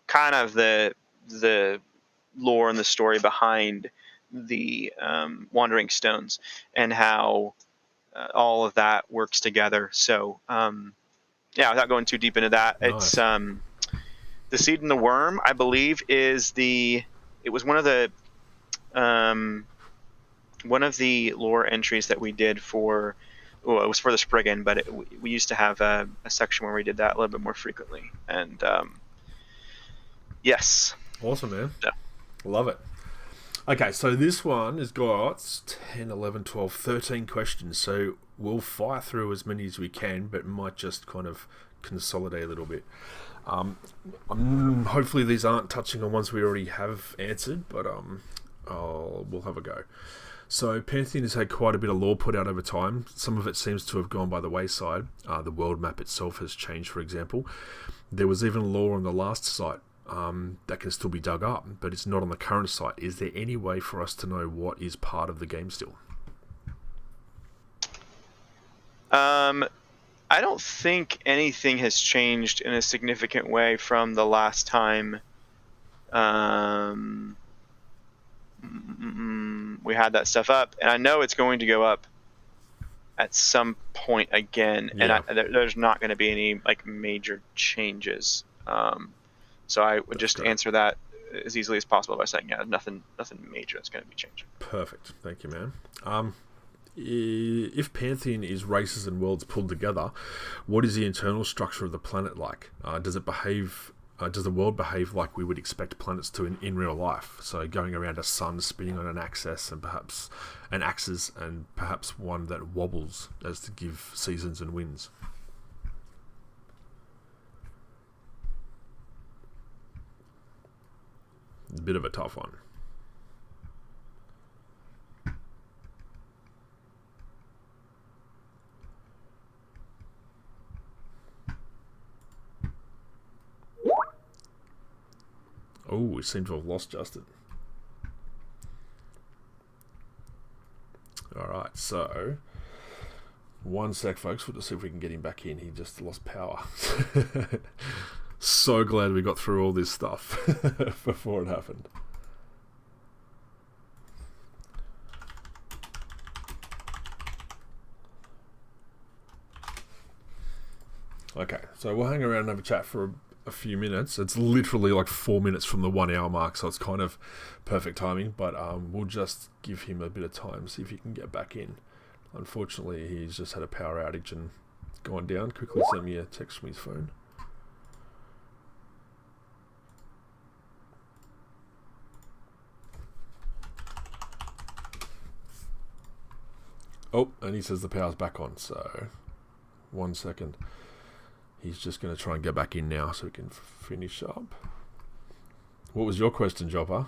kind of the lore and the story behind the wandering stones, and how all of that works together. So yeah, without going too deep into that, it's Nice. the seed and the worm, I believe, it was um, one of the lore entries that we did for. Well, it was for the Spriggan, but we used to have a section where we did that a little bit more frequently. And yes, Awesome, man. so, Love it. Okay, so this one has got 10, 11, 12, 13 questions. So we'll fire through as many as we can, but might just kind of consolidate a little bit. Hopefully these aren't touching on ones we already have answered, but we'll have a go. So Pantheon has had quite a bit of lore put out over time. Some of it seems to have gone by the wayside. The world map itself has changed, for example. There was even lore on the last site that can still be dug up, but it's not on the current site. Is there any way for us to know what is part of the game still? I don't think anything has changed in a significant way from the last time we had that stuff up, and I know it's going to go up at some point again, Yeah. and there's not going to be any like major changes. So I would just answer that as easily as possible by saying, yeah, nothing major that's going to be changing. Perfect. Thank you, man. If Pantheon is races and worlds pulled together, what is the internal structure of the planet like? Does it behave? Does the world behave like we would expect planets to in real life? So going around a sun, spinning on an axis, and perhaps one that wobbles as to give seasons and winds. It's a bit of a tough one. Oh, we seem to have lost Justin. Alright, so 1 sec, folks. We'll just see if we can get him back in. He just lost power. So glad we got through all this stuff before it happened. Okay, so we'll hang around and have a chat for a few minutes. It's literally like 4 minutes from the 1 hour mark, so it's kind of perfect timing, but we'll just give him a bit of time, see if he can get back in. Unfortunately, he's just had a power outage and gone down. Quickly send me a text from his phone. Oh, and he says the power's back on, so 1 second. He's just going to try and get back in now so we can finish up. What was your question, Jopper?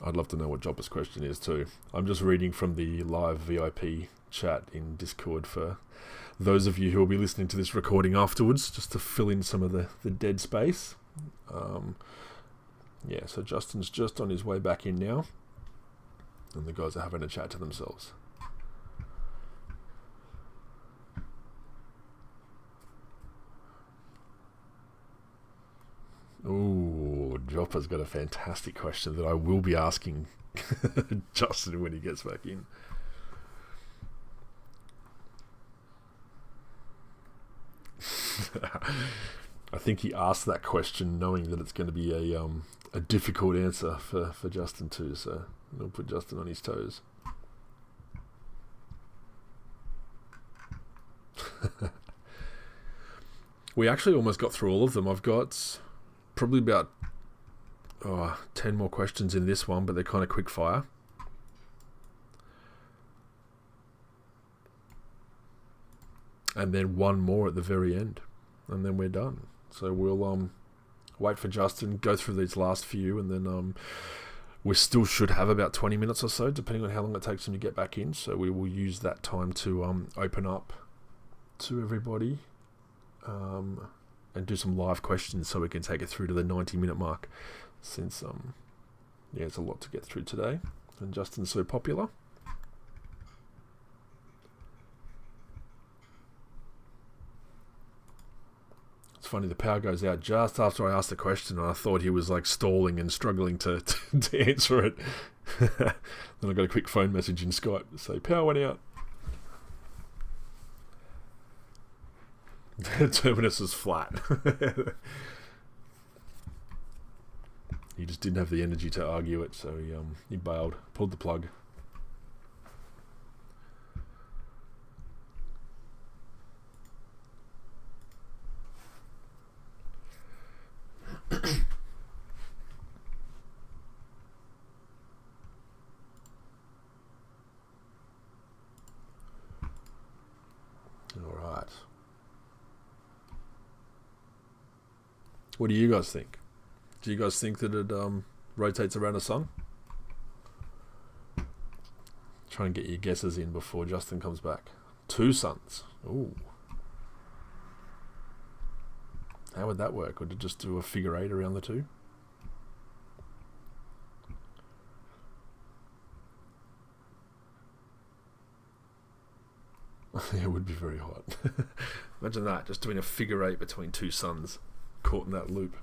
I'd love to know what Jopper's question is too. I'm just reading from the live VIP chat in Discord for those of you who will be listening to this recording afterwards, just to fill in some of the dead space. Yeah, so Justin's just on his way back in now, and the guys are having a chat to themselves. Ooh, Jopper's got a fantastic question that I will be asking Justin when he gets back in. I think he asked that question knowing that it's going to be a difficult answer for Justin too, so we'll put Justin on his toes. We actually almost got through all of them. I've got probably about 10 more questions in this one, but they're kind of quick fire. And then one more at the very end, and then we're done. So we'll wait for Justin, go through these last few, and then we still should have about 20 minutes or so, depending on how long it takes him to get back in. So we will use that time to open up to everybody and do some live questions so we can take it through to the 90-minute mark, since it's a lot to get through today, and Justin's so popular. It's funny, the power goes out just after I asked the question, and I thought he was like stalling and struggling to answer it. Then I got a quick phone message in Skype to say power went out. Terminus is flat. He just didn't have the energy to argue it, so he bailed, pulled the plug. Alright. What do you guys think? Do you guys think that it rotates around the sun? Try and get your guesses in before Justin comes back. 2 suns. Ooh. How would that work? Would it just do a figure 8 around the 2? It would be very hot. Imagine that, just doing a figure eight between two suns, caught in that loop.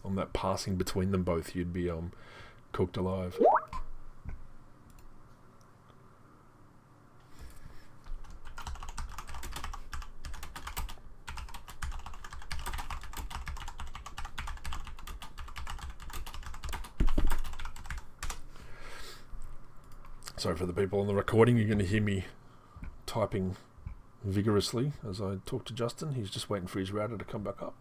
On that passing between them both, you'd be cooked alive. So for the people on the recording, you're going to hear me typing vigorously as I talk to Justin. He's just waiting for his router to come back up.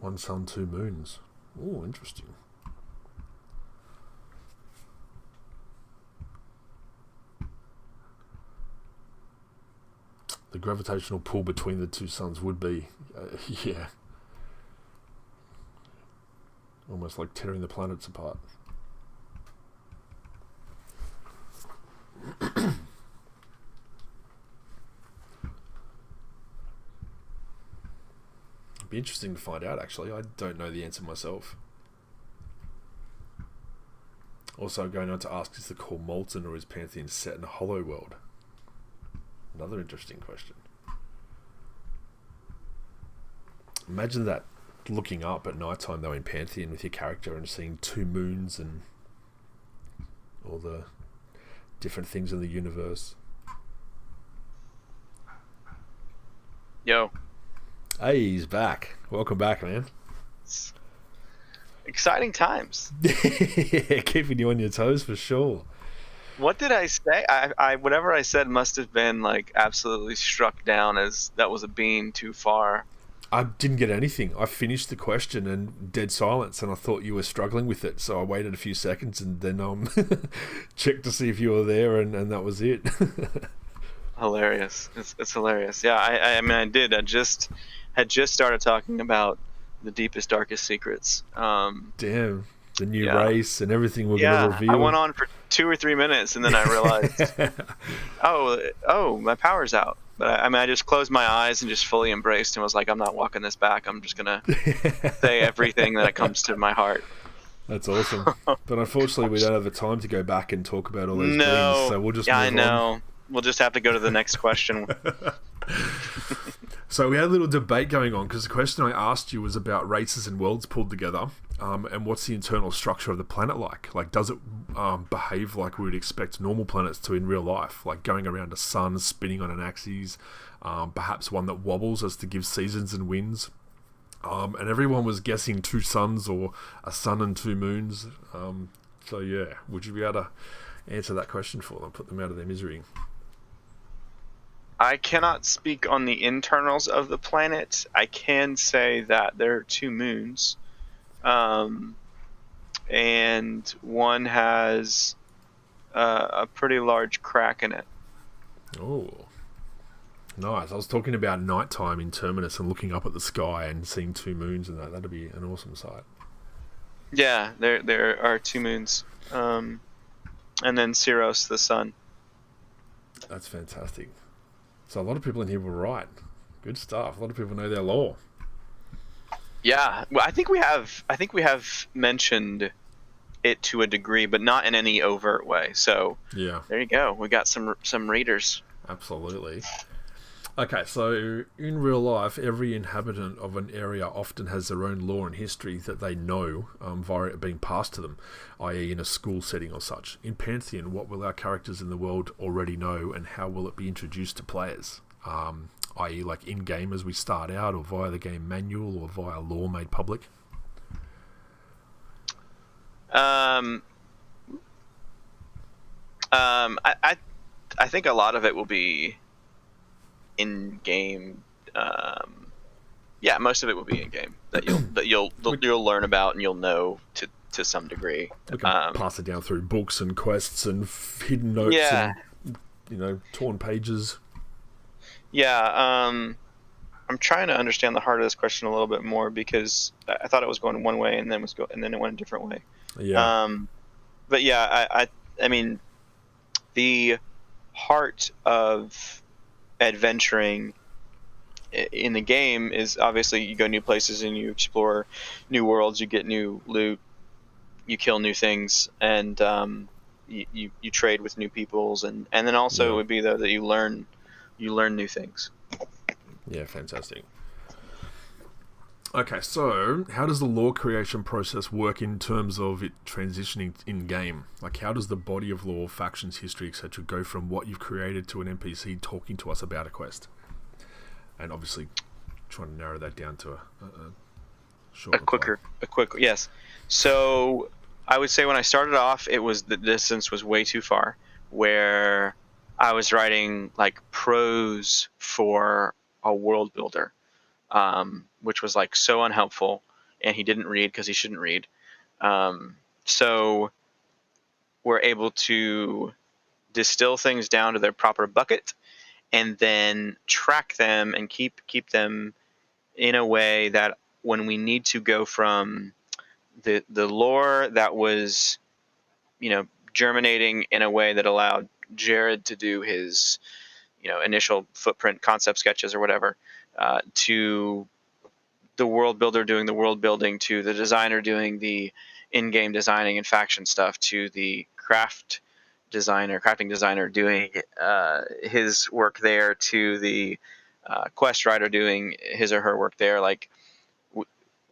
One sun, two moons. Oh, interesting. The gravitational pull between the two suns would be, yeah, almost like tearing the planets apart. It'd be interesting to find out, actually. I don't know the answer myself. Also, going on to ask, is the core molten or is Pantheon set in a hollow world? Another interesting question. Imagine that, looking up at night time though in Pantheon with your character and seeing two moons and all the different things in the universe. Yo. Hey, he's back. Welcome back, man. Exciting times. Yeah, keeping you on your toes for sure. What did I say? I whatever I said must have been like absolutely struck down as that was a bean too far. I didn't get anything. I finished the question and dead silence, and I thought you were struggling with it, so I waited a few seconds and then checked to see if you were there, and that was it. Hilarious. It's hilarious. Yeah, I mean I did. I had just started talking about the deepest, darkest secrets. Damn. The new race and everything we're going to reveal. I went on for 2 or 3 minutes and then I realized, oh, my power's out. But I just closed my eyes and just fully embraced and was like, I'm not walking this back. I'm just going to say everything that comes to my heart. That's awesome. But unfortunately, we don't have the time to go back and talk about all those things. So we'll just move on. I know. We'll just have to go to the next question. So we had a little debate going on because the question I asked you was about races and worlds pulled together, and what's the internal structure of the planet like? Like, does it behave like we would expect normal planets to in real life, like going around a sun, spinning on an axis, perhaps one that wobbles as to give seasons and winds? And everyone was guessing two suns or a sun and two moons. So yeah, would you be able to answer that question for them, put them out of their misery? I cannot speak on the internals of the planet. I can say that there are two moons, and one has a pretty large crack in it. Oh, nice. I was talking about nighttime in Terminus and looking up at the sky and seeing two moons, and that'd be an awesome sight. Yeah, there are two moons, and then Ceros, the sun. That's fantastic. So a lot of people in here were right. Good stuff. A lot of people know their lore. Yeah, well, I think we have mentioned it to a degree, but not in any overt way. So yeah, there you go. We got some readers. Absolutely. Okay, so in real life, every inhabitant of an area often has their own lore and history that they know via it being passed to them, i.e. in a school setting or such. In Pantheon, what will our characters in the world already know, and how will it be introduced to players? I.e. like in-game as we start out, or via the game manual, or via lore made public? I think a lot of it will be in game. Yeah, most of it will be in game that you'll learn about and you'll know to some degree. We can pass it down through books and quests and hidden notes and torn pages. Yeah, I'm trying to understand the heart of this question a little bit more because I thought it was going one way and then it went a different way. Yeah. But yeah, I mean, the heart of adventuring in the game is obviously you go new places and you explore new worlds, you get new loot, you kill new things, and you trade with new peoples, and then also it would be though that you learn new things. Yeah, fantastic. Okay, so how does the lore creation process work in terms of it transitioning in game? Like, how does the body of lore, factions, history, etc., go from what you've created to an NPC talking to us about a quest? And obviously, trying to narrow that down to a short a quick yes. So I would say when I started off, it was the distance was way too far, where I was writing like prose for a world builder. Which was like so unhelpful, and he didn't read because he shouldn't read. So we're able to distill things down to their proper bucket, and then track them and keep them in a way that when we need to go from the lore that was, germinating in a way that allowed Jared to do his, initial footprint concept sketches or whatever, to the world builder doing the world building, to the designer doing the in-game designing and faction stuff, to the crafting designer doing his work there, to the quest writer doing his or her work there. Like,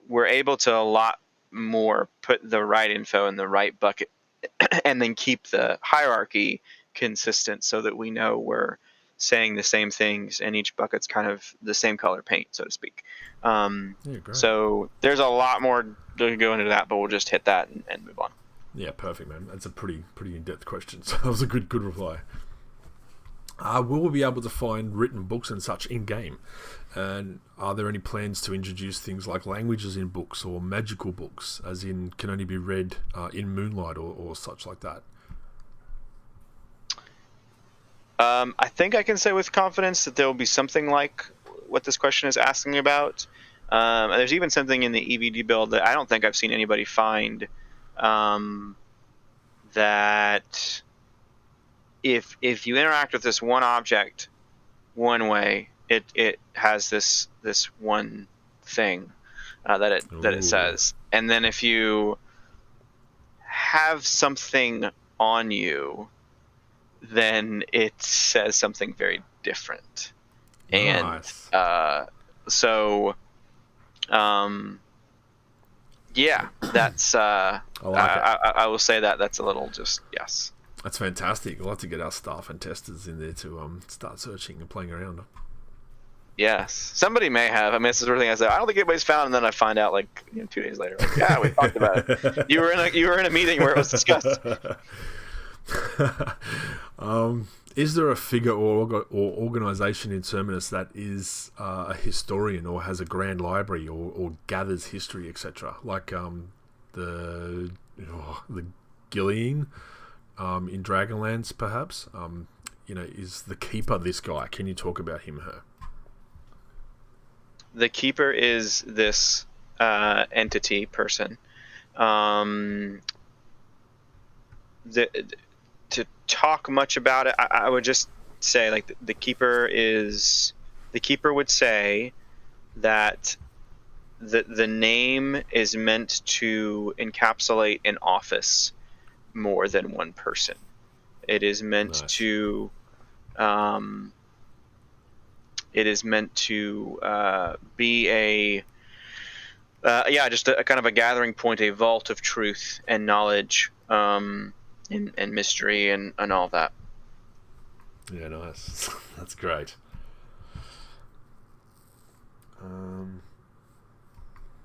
we're able to a lot more put the right info in the right bucket and then keep the hierarchy consistent so that we know we're saying the same things and each bucket's kind of the same color paint, so to speak. So there's a lot more to go into that, but we'll just hit that and move on. Yeah, perfect, man. That's a pretty in-depth question. So that was a good reply. Will we be able to find written books and such in-game? And are there any plans to introduce things like languages in books or magical books, as in can only be read in moonlight or such like that? I think I can say with confidence that there will be something like what this question is asking about. There's even something in the EVD build that I don't think I've seen anybody find, that if you interact with this one object one way, it has this one thing that it says, and then if you have something on you, then it says something very different. Nice. And yeah, that's I will say that's a little just yes. That's fantastic. I'd like to get our staff and testers in there to start searching and playing around. Yes, somebody may have. I mean, this is the thing I said. I don't think anybody's found, and then I find out 2 days later. Like, yeah, we talked about it. You were in a meeting where it was discussed. Is there a figure or organization in Terminus that is a historian or has a grand library or gathers history, etc.? Like the Gillian in Dragonlance, perhaps. Is the Keeper this guy? Can you talk about him, her? The Keeper is this entity person. To talk much about it, I would just say the Keeper would say that the name is meant to encapsulate an office more than one person. It is meant to be a just a kind of a gathering point, a vault of truth and knowledge, and mystery and all that. Yeah, nice. That's great. I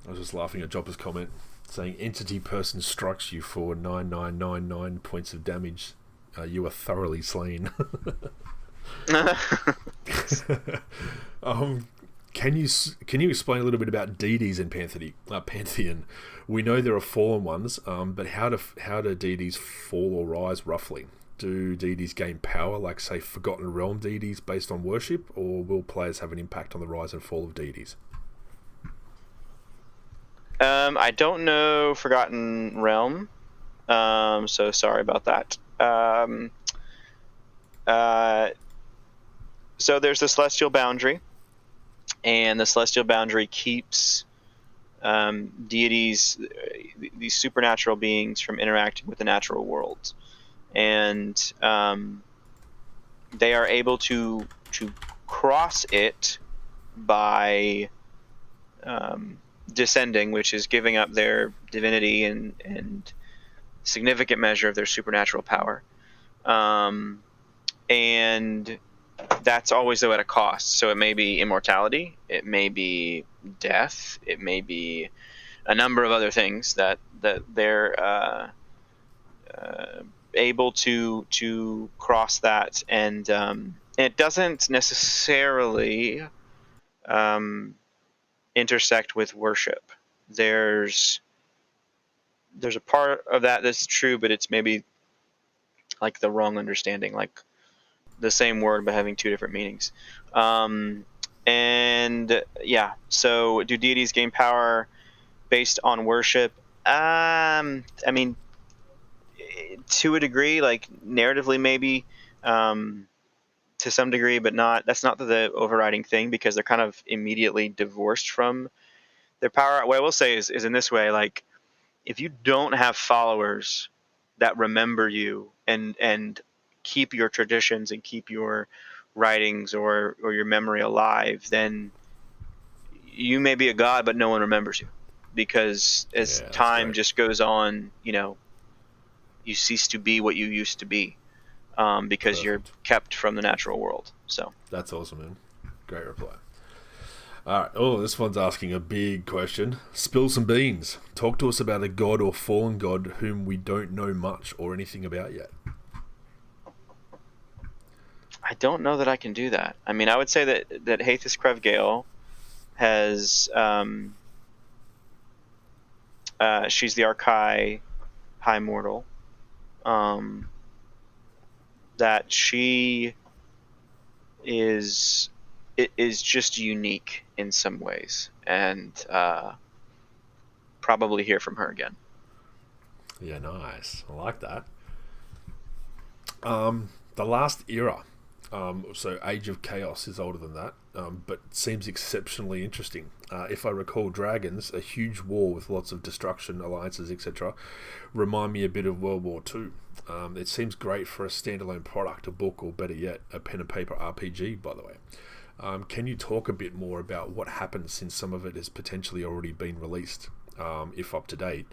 was just laughing at Jopper's comment saying entity person strikes you for 9999 points of damage. You are thoroughly slain. Can you explain a little bit about deities in Pantheon? We know there are fallen ones, but how do deities fall or rise roughly? Do deities gain power, like say Forgotten Realm deities, based on worship, or will players have an impact on the rise and fall of deities? I don't know Forgotten Realm, so sorry about that. So there's the celestial boundary, and the celestial boundary keeps deities, these supernatural beings, from interacting with the natural world, and they are able to cross it by descending, which is giving up their divinity and significant measure of their supernatural power. And that's always, though, at a cost. So it may be immortality, it may be death, it may be a number of other things that they're able to cross that, and it doesn't necessarily intersect with worship. There's a part of that that's true, but it's maybe like the wrong understanding, like the same word but having two different meanings. And yeah, so do deities gain power based on worship? I mean, to a degree, like narratively maybe, to some degree, but not. That's not the overriding thing, because they're kind of immediately divorced from their power. What I will say is in this way, like, if you don't have followers that remember you and keep your traditions and keep your writings or your memory alive, then you may be a god, but no one remembers you, because as time just goes on, you cease to be what you used to be, because you're kept from the natural world. So that's awesome, man. Great reply. All right. Oh, this one's asking a big question. Spill some beans. Talk to us about a god or fallen god whom we don't know much or anything about yet. I don't know that I can do that. I mean, I would say that Haethys Krevgale has she's the Archai High Mortal. That she is just unique in some ways, and probably hear from her again. Yeah, nice. I like that. The last era. So Age of Chaos is older than that, but seems exceptionally interesting. If I recall, dragons, a huge war with lots of destruction, alliances, etc., remind me a bit of World War II. It seems great for a standalone product, a book, or better yet, a pen and paper RPG, by the way. Can you talk a bit more about what happened, since some of it has potentially already been released, if up to date?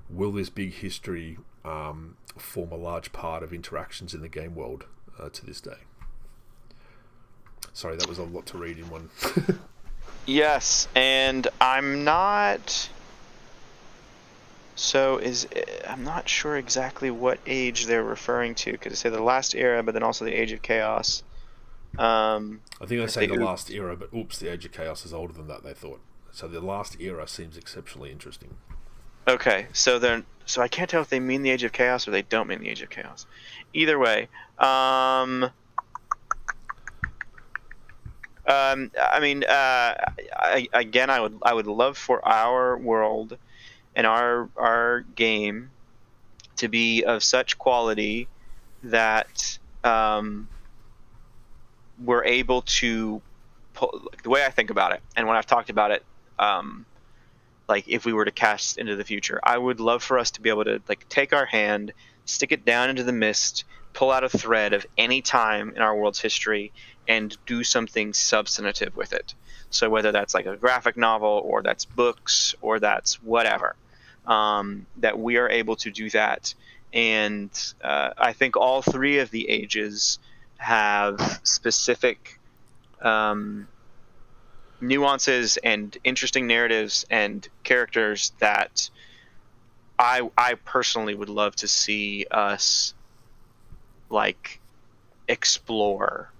Will this big history form a large part of interactions in the game world to this day? Sorry, that was a lot to read in one. Yes, and I'm not sure exactly what age they're referring to, because they say the last era, but then also the Age of Chaos. I think they say the last era, but the Age of Chaos is older than that, they thought. So the last era seems exceptionally interesting. Okay, so I can't tell if they mean the Age of Chaos or they don't mean the Age of Chaos. Either way, I mean, again, I would love for our world and our game to be of such quality that we're able to the way I think about it, and when I've talked about it, like if we were to cast into the future, I would love for us to be able to like take our hand, stick it down into the mist, pull out a thread of any time in our world's history, and do something substantive with it. So whether that's like a graphic novel, or that's books, or that's whatever, that we are able to do that. And I think all three of the ages have specific nuances and interesting narratives and characters that I personally would love to see us like explore.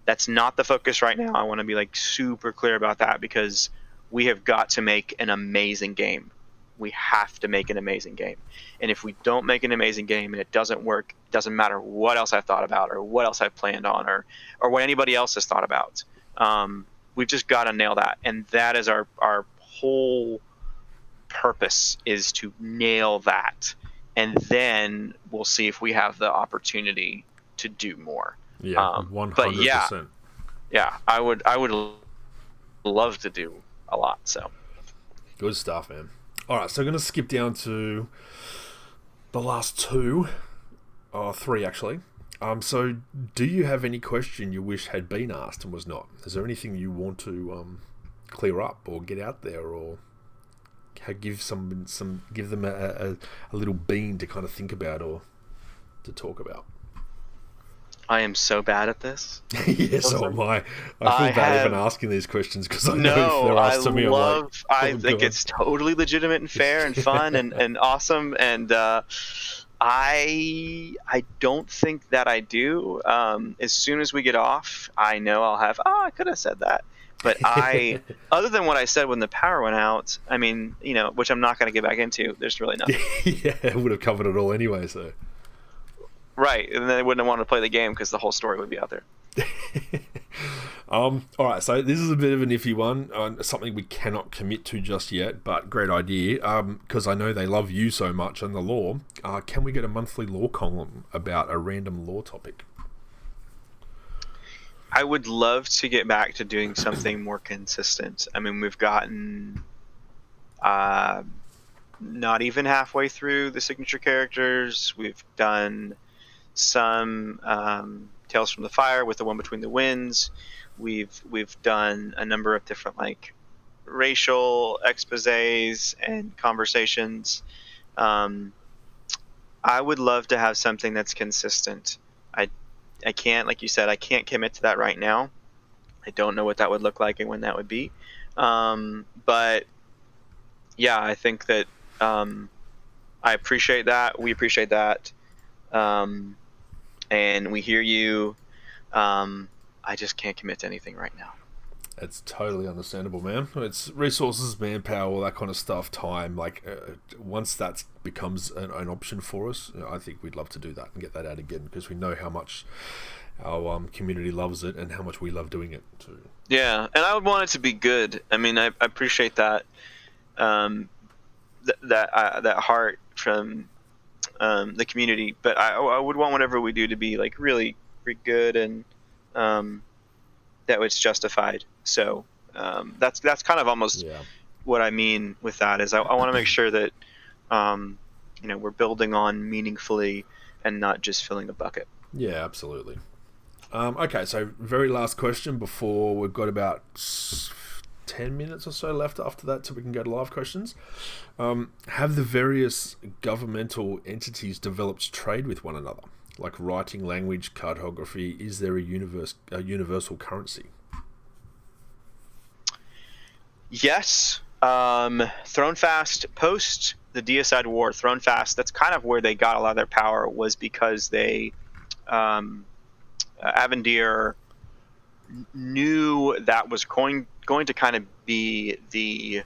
That's not the focus right now. I want to be like super clear about that, because we have got to make an amazing game. We have to make an amazing game. And if we don't make an amazing game and it doesn't work, it doesn't matter what else I've thought about or what else I've planned on or what anybody else has thought about. We've just got to nail that. And that is our whole purpose, is to nail that. And then we'll see if we have the opportunity to do more. Yeah, 100%. But yeah, I would love to do a lot. So good stuff, man. All right, so I'm going to skip down to the last three actually. So do you have any question you wish had been asked and was not? Is there anything you want to clear up or get out there, or give them a little bean to kind of think about or to talk about? I am so bad at this. Yeah, so am I. I feel bad even asking these questions because I know if they're asked to me, I think it's totally legitimate and fair and fun and awesome. And I don't think that I do. As soon as we get off, I know I'll have, I could have said that. But other than what I said when the power went out, I mean, which I'm not going to get back into, there's really nothing. Yeah, it would have covered it all anyway, so. Right, and then they wouldn't have wanted to play the game because the whole story would be out there. All right, so this is a bit of an iffy one, something we cannot commit to just yet, but great idea, because I know they love you so much and the lore. Can we get a monthly lore column about a random lore topic? I would love to get back to doing something more consistent. I mean, we've gotten not even halfway through the signature characters. We've done some Tales from the Fire with the One Between the Winds. We've done a number of different racial exposés and conversations. I would love to have something that's consistent. I can't, like you said, I can't commit to that right now. I don't know what that would look like and when that would be. But yeah, I think that I appreciate that. We appreciate that. And we hear you. I just can't commit to anything right now. It's totally understandable, man. It's resources, manpower, all that kind of stuff, time. Once that becomes an option for us, I think we'd love to do that and get that out again, because we know how much our community loves it and how much we love doing it too. Yeah, and I would want it to be good. I mean, I appreciate that that heart from the community, but I would want whatever we do to be really, really good and that it's justified. So that's kind of almost what I mean with that is I want to make sure that we're building on meaningfully and not just filling a bucket. Yeah, absolutely. Okay, so very last question before we've got about 10 minutes or so left after that till we can go to live questions. Have the various governmental entities developed trade with one another? Like writing, language, cartography? Is there a universal currency? Yes. Thronefast, post the Deicide War, Thronefast, that's kind of where they got a lot of their power, was because they Avendir knew that was going to kind of be the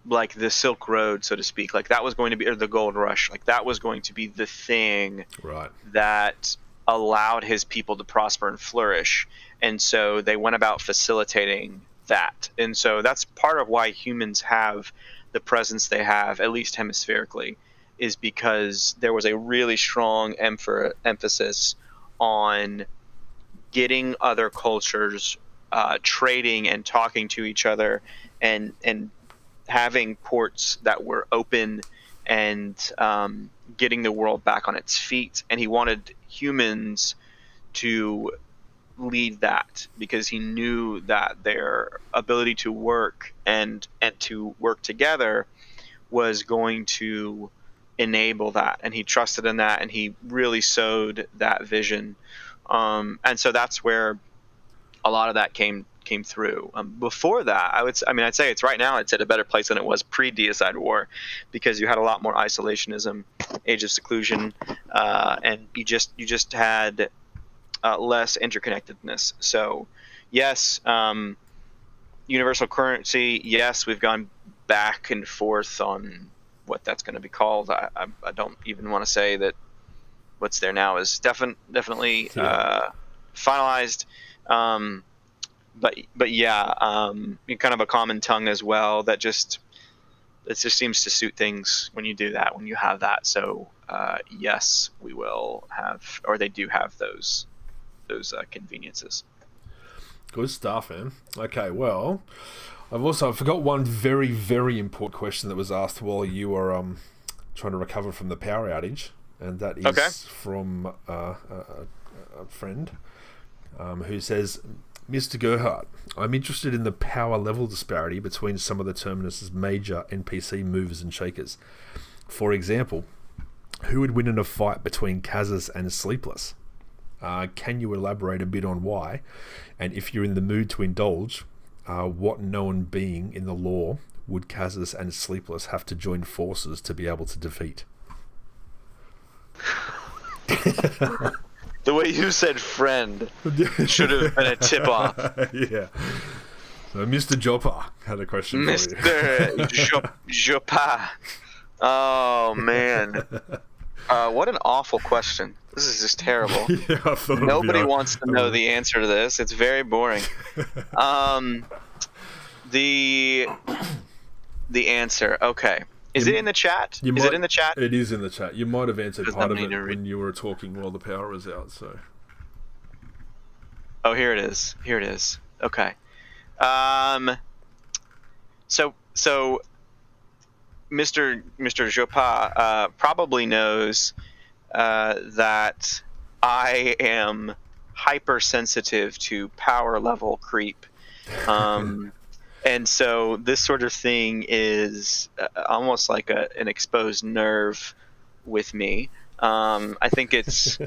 the Silk Road, so to speak. That was going to be, or the Gold Rush. That was going to be the thing that allowed his people to prosper and flourish. And so they went about facilitating that. And so that's part of why humans have the presence they have, at least hemispherically, is because there was a really strong emphasis on getting other cultures trading and talking to each other and having ports that were open and getting the world back on its feet. And he wanted humans to lead that because he knew that their ability to work and to work together was going to enable that. And he trusted in that, and he really sowed that vision. And so that's where a lot of that came through. Before that, I'd say it's right now. It's at a better place than it was pre-Deicide War, because you had a lot more isolationism, Age of Seclusion, and you just had less interconnectedness. So, yes, universal currency. Yes, we've gone back and forth on what that's going to be called. I don't even want to say that what's there now is definitely finalized. But yeah, kind of a common tongue as well. It just seems to suit things when you do that, when you have that. So yes, we will have, or they do have those conveniences. Good stuff, man. Okay, well, I forgot one very, very important question that was asked while you were trying to recover from the power outage, and that is from a friend who says, Mr. Gerhart, I'm interested in the power level disparity between some of the Terminus's major NPC movers and shakers. For example, who would win in a fight between Kazas and Sleepless? Can you elaborate a bit on why? And if you're in the mood to indulge, what known being in the lore would Kazas and Sleepless have to join forces to be able to defeat? The way you said friend should have been a tip-off. Yeah. So Mr. Joppa had a question for you. Mr. Joppa. Oh, man. What an awful question. This is just terrible. Yeah, Nobody wants to know the answer to this. It's very boring. The answer. Okay. Is it in the chat? Is it in the chat? It is in the chat. You might have answered part of it when you were talking while the power was out. So. Oh, here it is. Here it is. Okay. So Mr. Joppa probably knows that I am hypersensitive to power level creep. And so this sort of thing is almost like an exposed nerve with me. I think it's,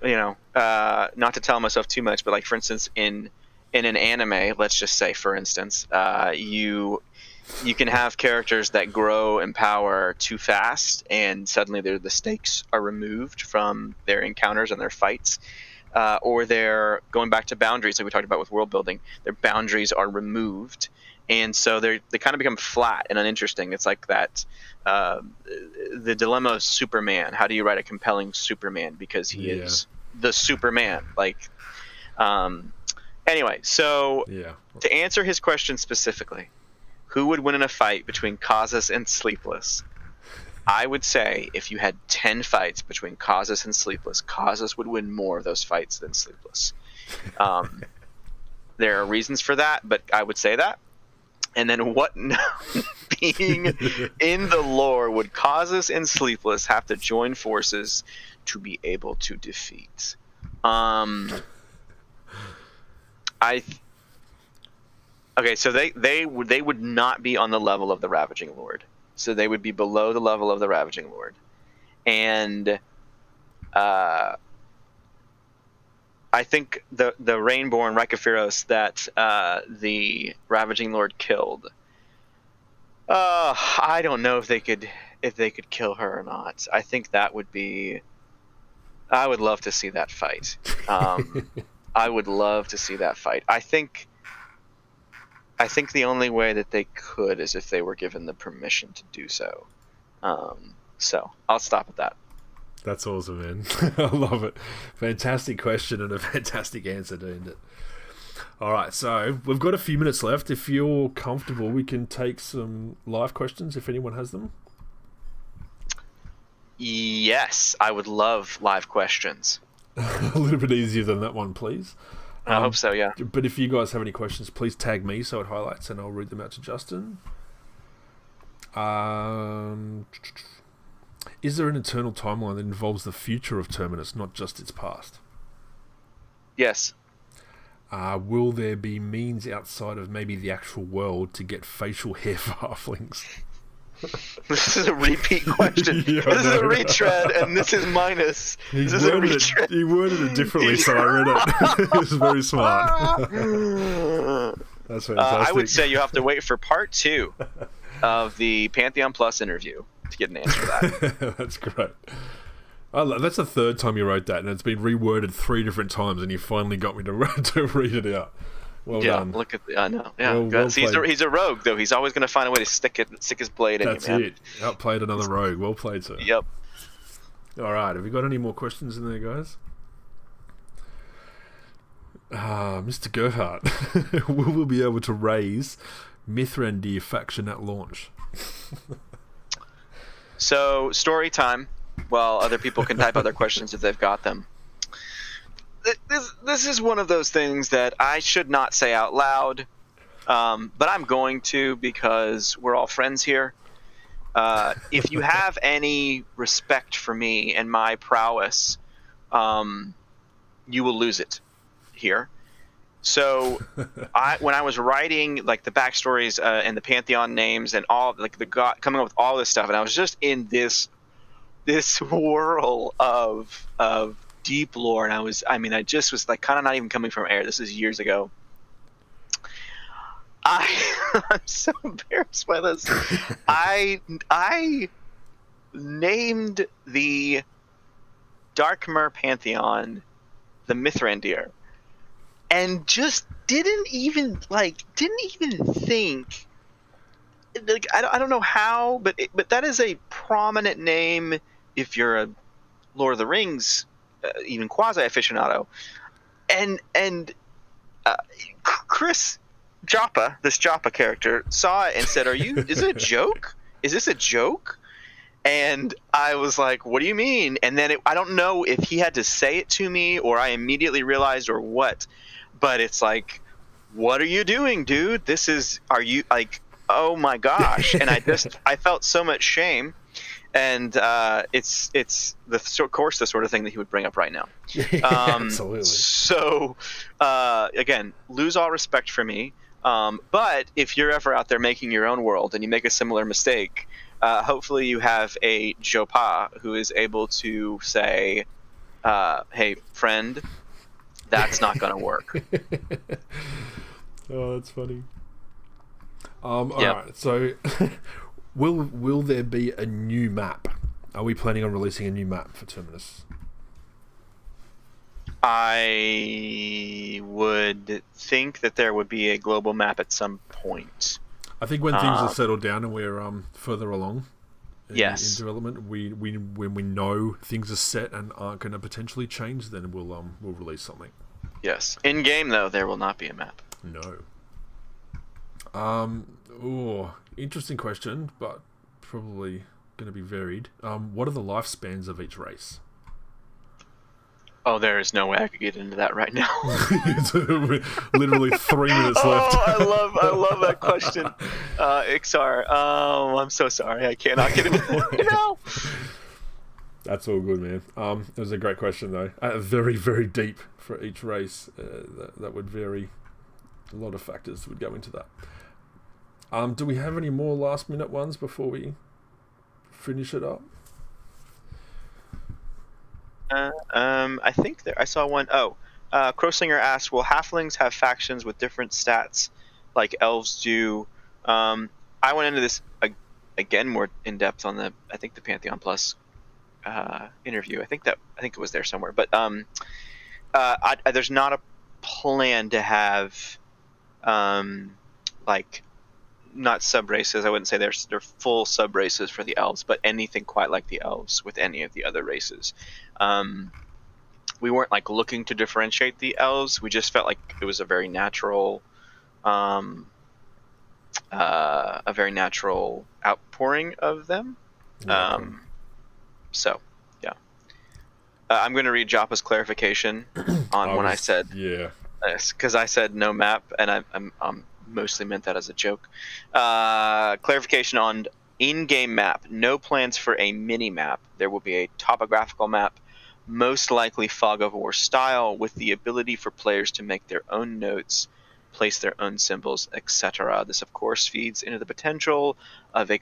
not to tell myself too much, but like, for instance, in an anime, let's just say, for instance, you can have characters that grow in power too fast, and suddenly the stakes are removed from their encounters and their fights. Or they're going back to boundaries, like we talked about with world building. Their boundaries are removed, and so they kind of become flat and uninteresting. It's like that, the dilemma of Superman. How do you write a compelling Superman because he is the Superman? Like, anyway. So to answer his question specifically, who would win in a fight between Kazas and Sleepless? I would say if you had 10 fights between Kazas and Sleepless, Kazas would win more of those fights than Sleepless. There are reasons for that, but I would say that. And then what being in the lore would Kazas and Sleepless have to join forces to be able to defeat? Okay, so they would not be on the level of the Ravaging Lord. So they would be below the level of the Ravaging Lord. And I think the Rainborn Rhykophiros that the Ravaging Lord killed, I don't know if they could kill her or not. I think that would be... I would love to see that fight. I would love to see that fight. I think the only way that they could is if they were given the permission to do so. So I'll stop at that. That's awesome, man. I love it. Fantastic question and a fantastic answer to end it. All right, so we've got a few minutes left. If you're comfortable, we can take some live questions if anyone has them. Yes, I would love live questions. A little bit easier than that one, please. I hope so, yeah. But if you guys have any questions, please tag me so it highlights and I'll read them out to Justin. Is there an eternal timeline that involves the future of Terminus, not just its past? Yes. Will there be means outside of maybe the actual world to get facial hair for halflings? This is a repeat question. This is a retread, and this is minus. This is a retread. He worded it differently, so I read it. It was very smart. That's fantastic. I would say you have to wait for part 2 of the Pantheon Plus interview to get an answer to that. That's great. That's the third time you wrote that, and it's been reworded 3 different times, and you finally got me to read it out. Well done. Look at I know. Yeah, well he's a rogue though. He's always going to find a way to stick his blade in you, man. That's it. Outplayed another rogue. Well played, sir. Yep. All right. Have you got any more questions in there, guys? Mr. Gerhart, will we be able to raise Mithrandir faction at launch? So story time. Well, other people can type other questions if they've got them. this is one of those things that I should not say out loud, but I'm going to because we're all friends here. If you have any respect for me and my prowess, you will lose it here. So, when I was writing like the backstories and the Pantheon names and all like the god coming up with all this stuff, and I was just in this whirl of deep lore, and I just was like kind of not even coming from air. This is years ago. I'm so embarrassed by this. I named the Darkmer Pantheon the Mithrandir, and just didn't even think. Like I don't know how, but that is a prominent name if you're a Lord of the Rings, even quasi aficionado, and Chris Joppa, this Joppa character, saw it and said, is it a joke? Is this a joke? And I was like, what do you mean? And then I don't know if he had to say it to me or I immediately realized or what, but it's like, what are you doing, dude? Are you like, oh my gosh. And I felt so much shame. And it's the sort of thing that he would bring up right now. Absolutely. So again, lose all respect for me. But if you're ever out there making your own world and you make a similar mistake, hopefully you have a Jopa who is able to say, hey, friend, that's not going to work. Oh, that's funny. All right, so will there be a new map? Are we planning on releasing a new map for Terminus? I would think that there would be a global map at some point. I think when things are settled down and we're further along in development, when we know things are set and aren't going to potentially change, then we'll release something. Yes. In game though, there will not be a map. No. Interesting question, but probably going to be varied. What are the lifespans of each race? Oh, there is no way I could get into that right now. Literally 3 minutes left. Oh, I love that question. Ixar. Oh, I'm so sorry. I cannot get into that now. That's all good, man. It was a great question, though. Very, very deep for each race. That would vary. A lot of factors would go into that. Do we have any more last-minute ones before we finish it up? I think I saw one. Crowslinger asked, will Halflings have factions with different stats like Elves do? I went into this again more in depth on the Pantheon Plus interview. I think it was there somewhere. But there's not a plan to have not sub races. I wouldn't say they're full sub races for the elves, but anything quite like the elves with any of the other races. We weren't looking to differentiate the elves. We just felt like it was a very natural outpouring of them. So yeah, I'm going to read Joppa's clarification on when I said because I said no map, and I'm mostly meant that as a joke. Clarification on in-game map. No plans for a mini-map. There will be a topographical map, most likely Fog of War style, with the ability for players to make their own notes, place their own symbols, etc. This, of course, feeds into the potential of a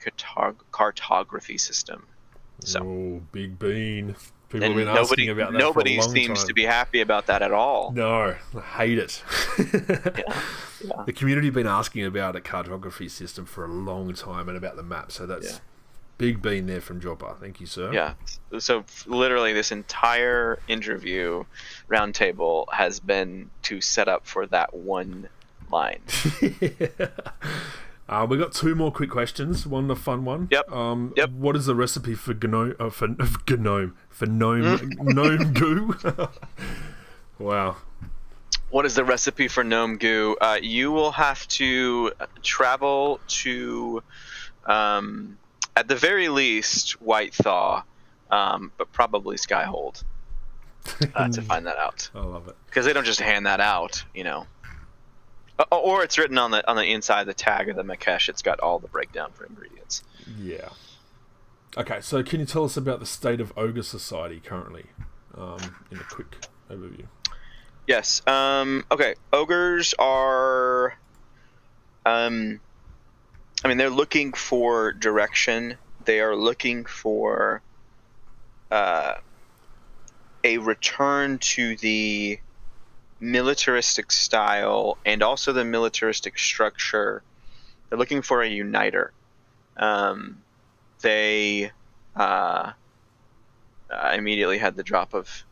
cartography system. So, big bean. People have been asking about that for a long time. Nobody seems to be happy about that at all. No, I hate it. Yeah. The community have been asking about a cartography system for a long time and about the map, so that's big bean there from Joppa. Thank you, sir. Yeah. So literally this entire interview roundtable has been to set up for that one line. We got 2 more quick questions. One a fun one. Yep. What is the recipe for gnome goo? Wow. What is the recipe for gnome goo? You will have to travel to, at the very least, White Thaw, but probably Skyhold. to find that out. I love it. Because they don't just hand that out, Or it's written on the inside, the tag of the Makesh. It's got all the breakdown for ingredients. Yeah. Okay, so can you tell us about the state of Ogre Society currently, in a quick overview? Yes. Okay. Ogres are. They're looking for direction. They are looking for a return to the militaristic style and also the militaristic structure. They're looking for a uniter. They immediately had the drop of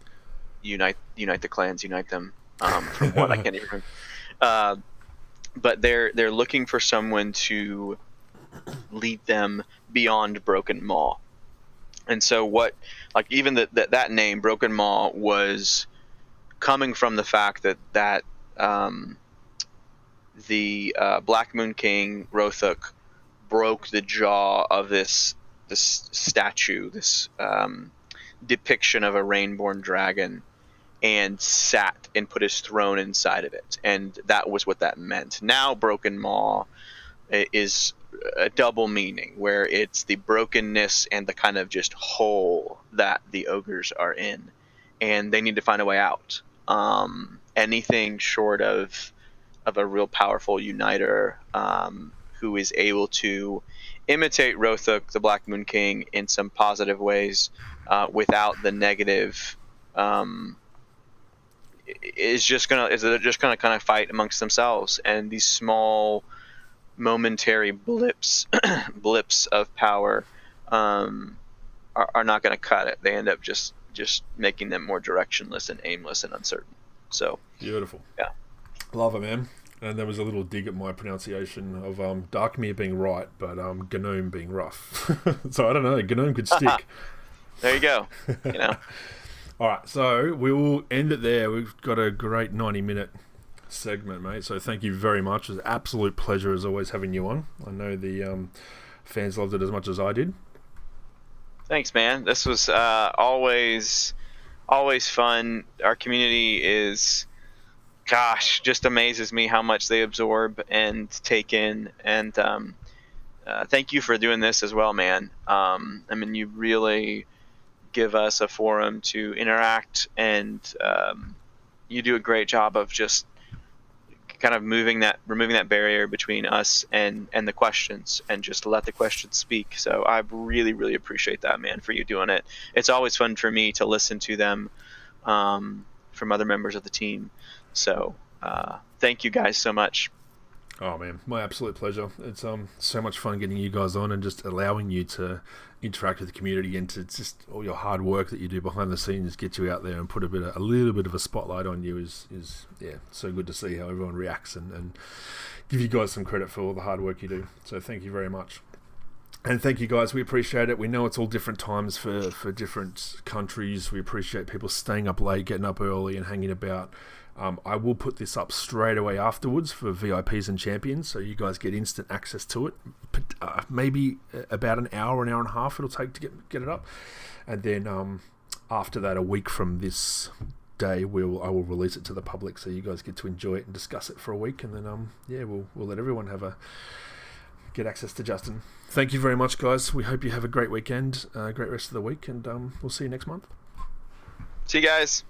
unite the clans, unite them. From what I can't even remember. But they're looking for someone to lead them beyond Broken Maw. And so even that name, Broken Maw, was coming from the fact that the Black Moon King, Rothuk, broke the jaw of this statue, this depiction of a rainborn dragon, and sat and put his throne inside of it. And that was what that meant. Now Broken Maw is a double meaning, where it's the brokenness and the kind of just hole that the ogres are in, and they need to find a way out. Anything short of a real powerful uniter who is able to imitate Rothuk, the Black Moon King, in some positive ways without the negative, is just gonna kind of fight amongst themselves, and these small momentary blips of power are not going to cut it. They end up just making them more directionless and aimless and uncertain. So beautiful. Yeah, love it, man. And there was a little dig at my pronunciation of Darkmere being right, but Gnome being rough. So I don't know, Gnome could stick. There you go. All right, so we will end it there. We've got a great 90-minute segment, mate. So thank you very much. It was an absolute pleasure as always having you on. I know the fans loved it as much as I did. Thanks, man. This was always fun. Our community is, just amazes me how much they absorb and take in. And thank you for doing this as well, man. You really give us a forum to interact, and you do a great job of just kind of removing that barrier between us and the questions, and just let the questions speak. So I really, really appreciate that, man, for you doing it. It's always fun for me to listen to them from other members of the team. So thank you guys so much. Oh man, my absolute pleasure. It's so much fun getting you guys on and just allowing you to interact with the community, and to just all your hard work that you do behind the scenes get you out there and put a little bit of a spotlight on you is so good to see how everyone reacts, and give you guys some credit for all the hard work you do. So thank you very much. And thank you guys, we appreciate it. We know it's all different times for different countries. We appreciate people staying up late, getting up early and hanging about. I will put this up straight away afterwards for VIPs and champions, so you guys get instant access to it. Maybe about an hour and a half it'll take to get it up. And then after that, a week from this day, I will release it to the public, so you guys get to enjoy it and discuss it for a week. And then we'll let everyone get access to Justin. Thank you very much, guys. We hope you have a great weekend, great rest of the week, and we'll see you next month. See you guys.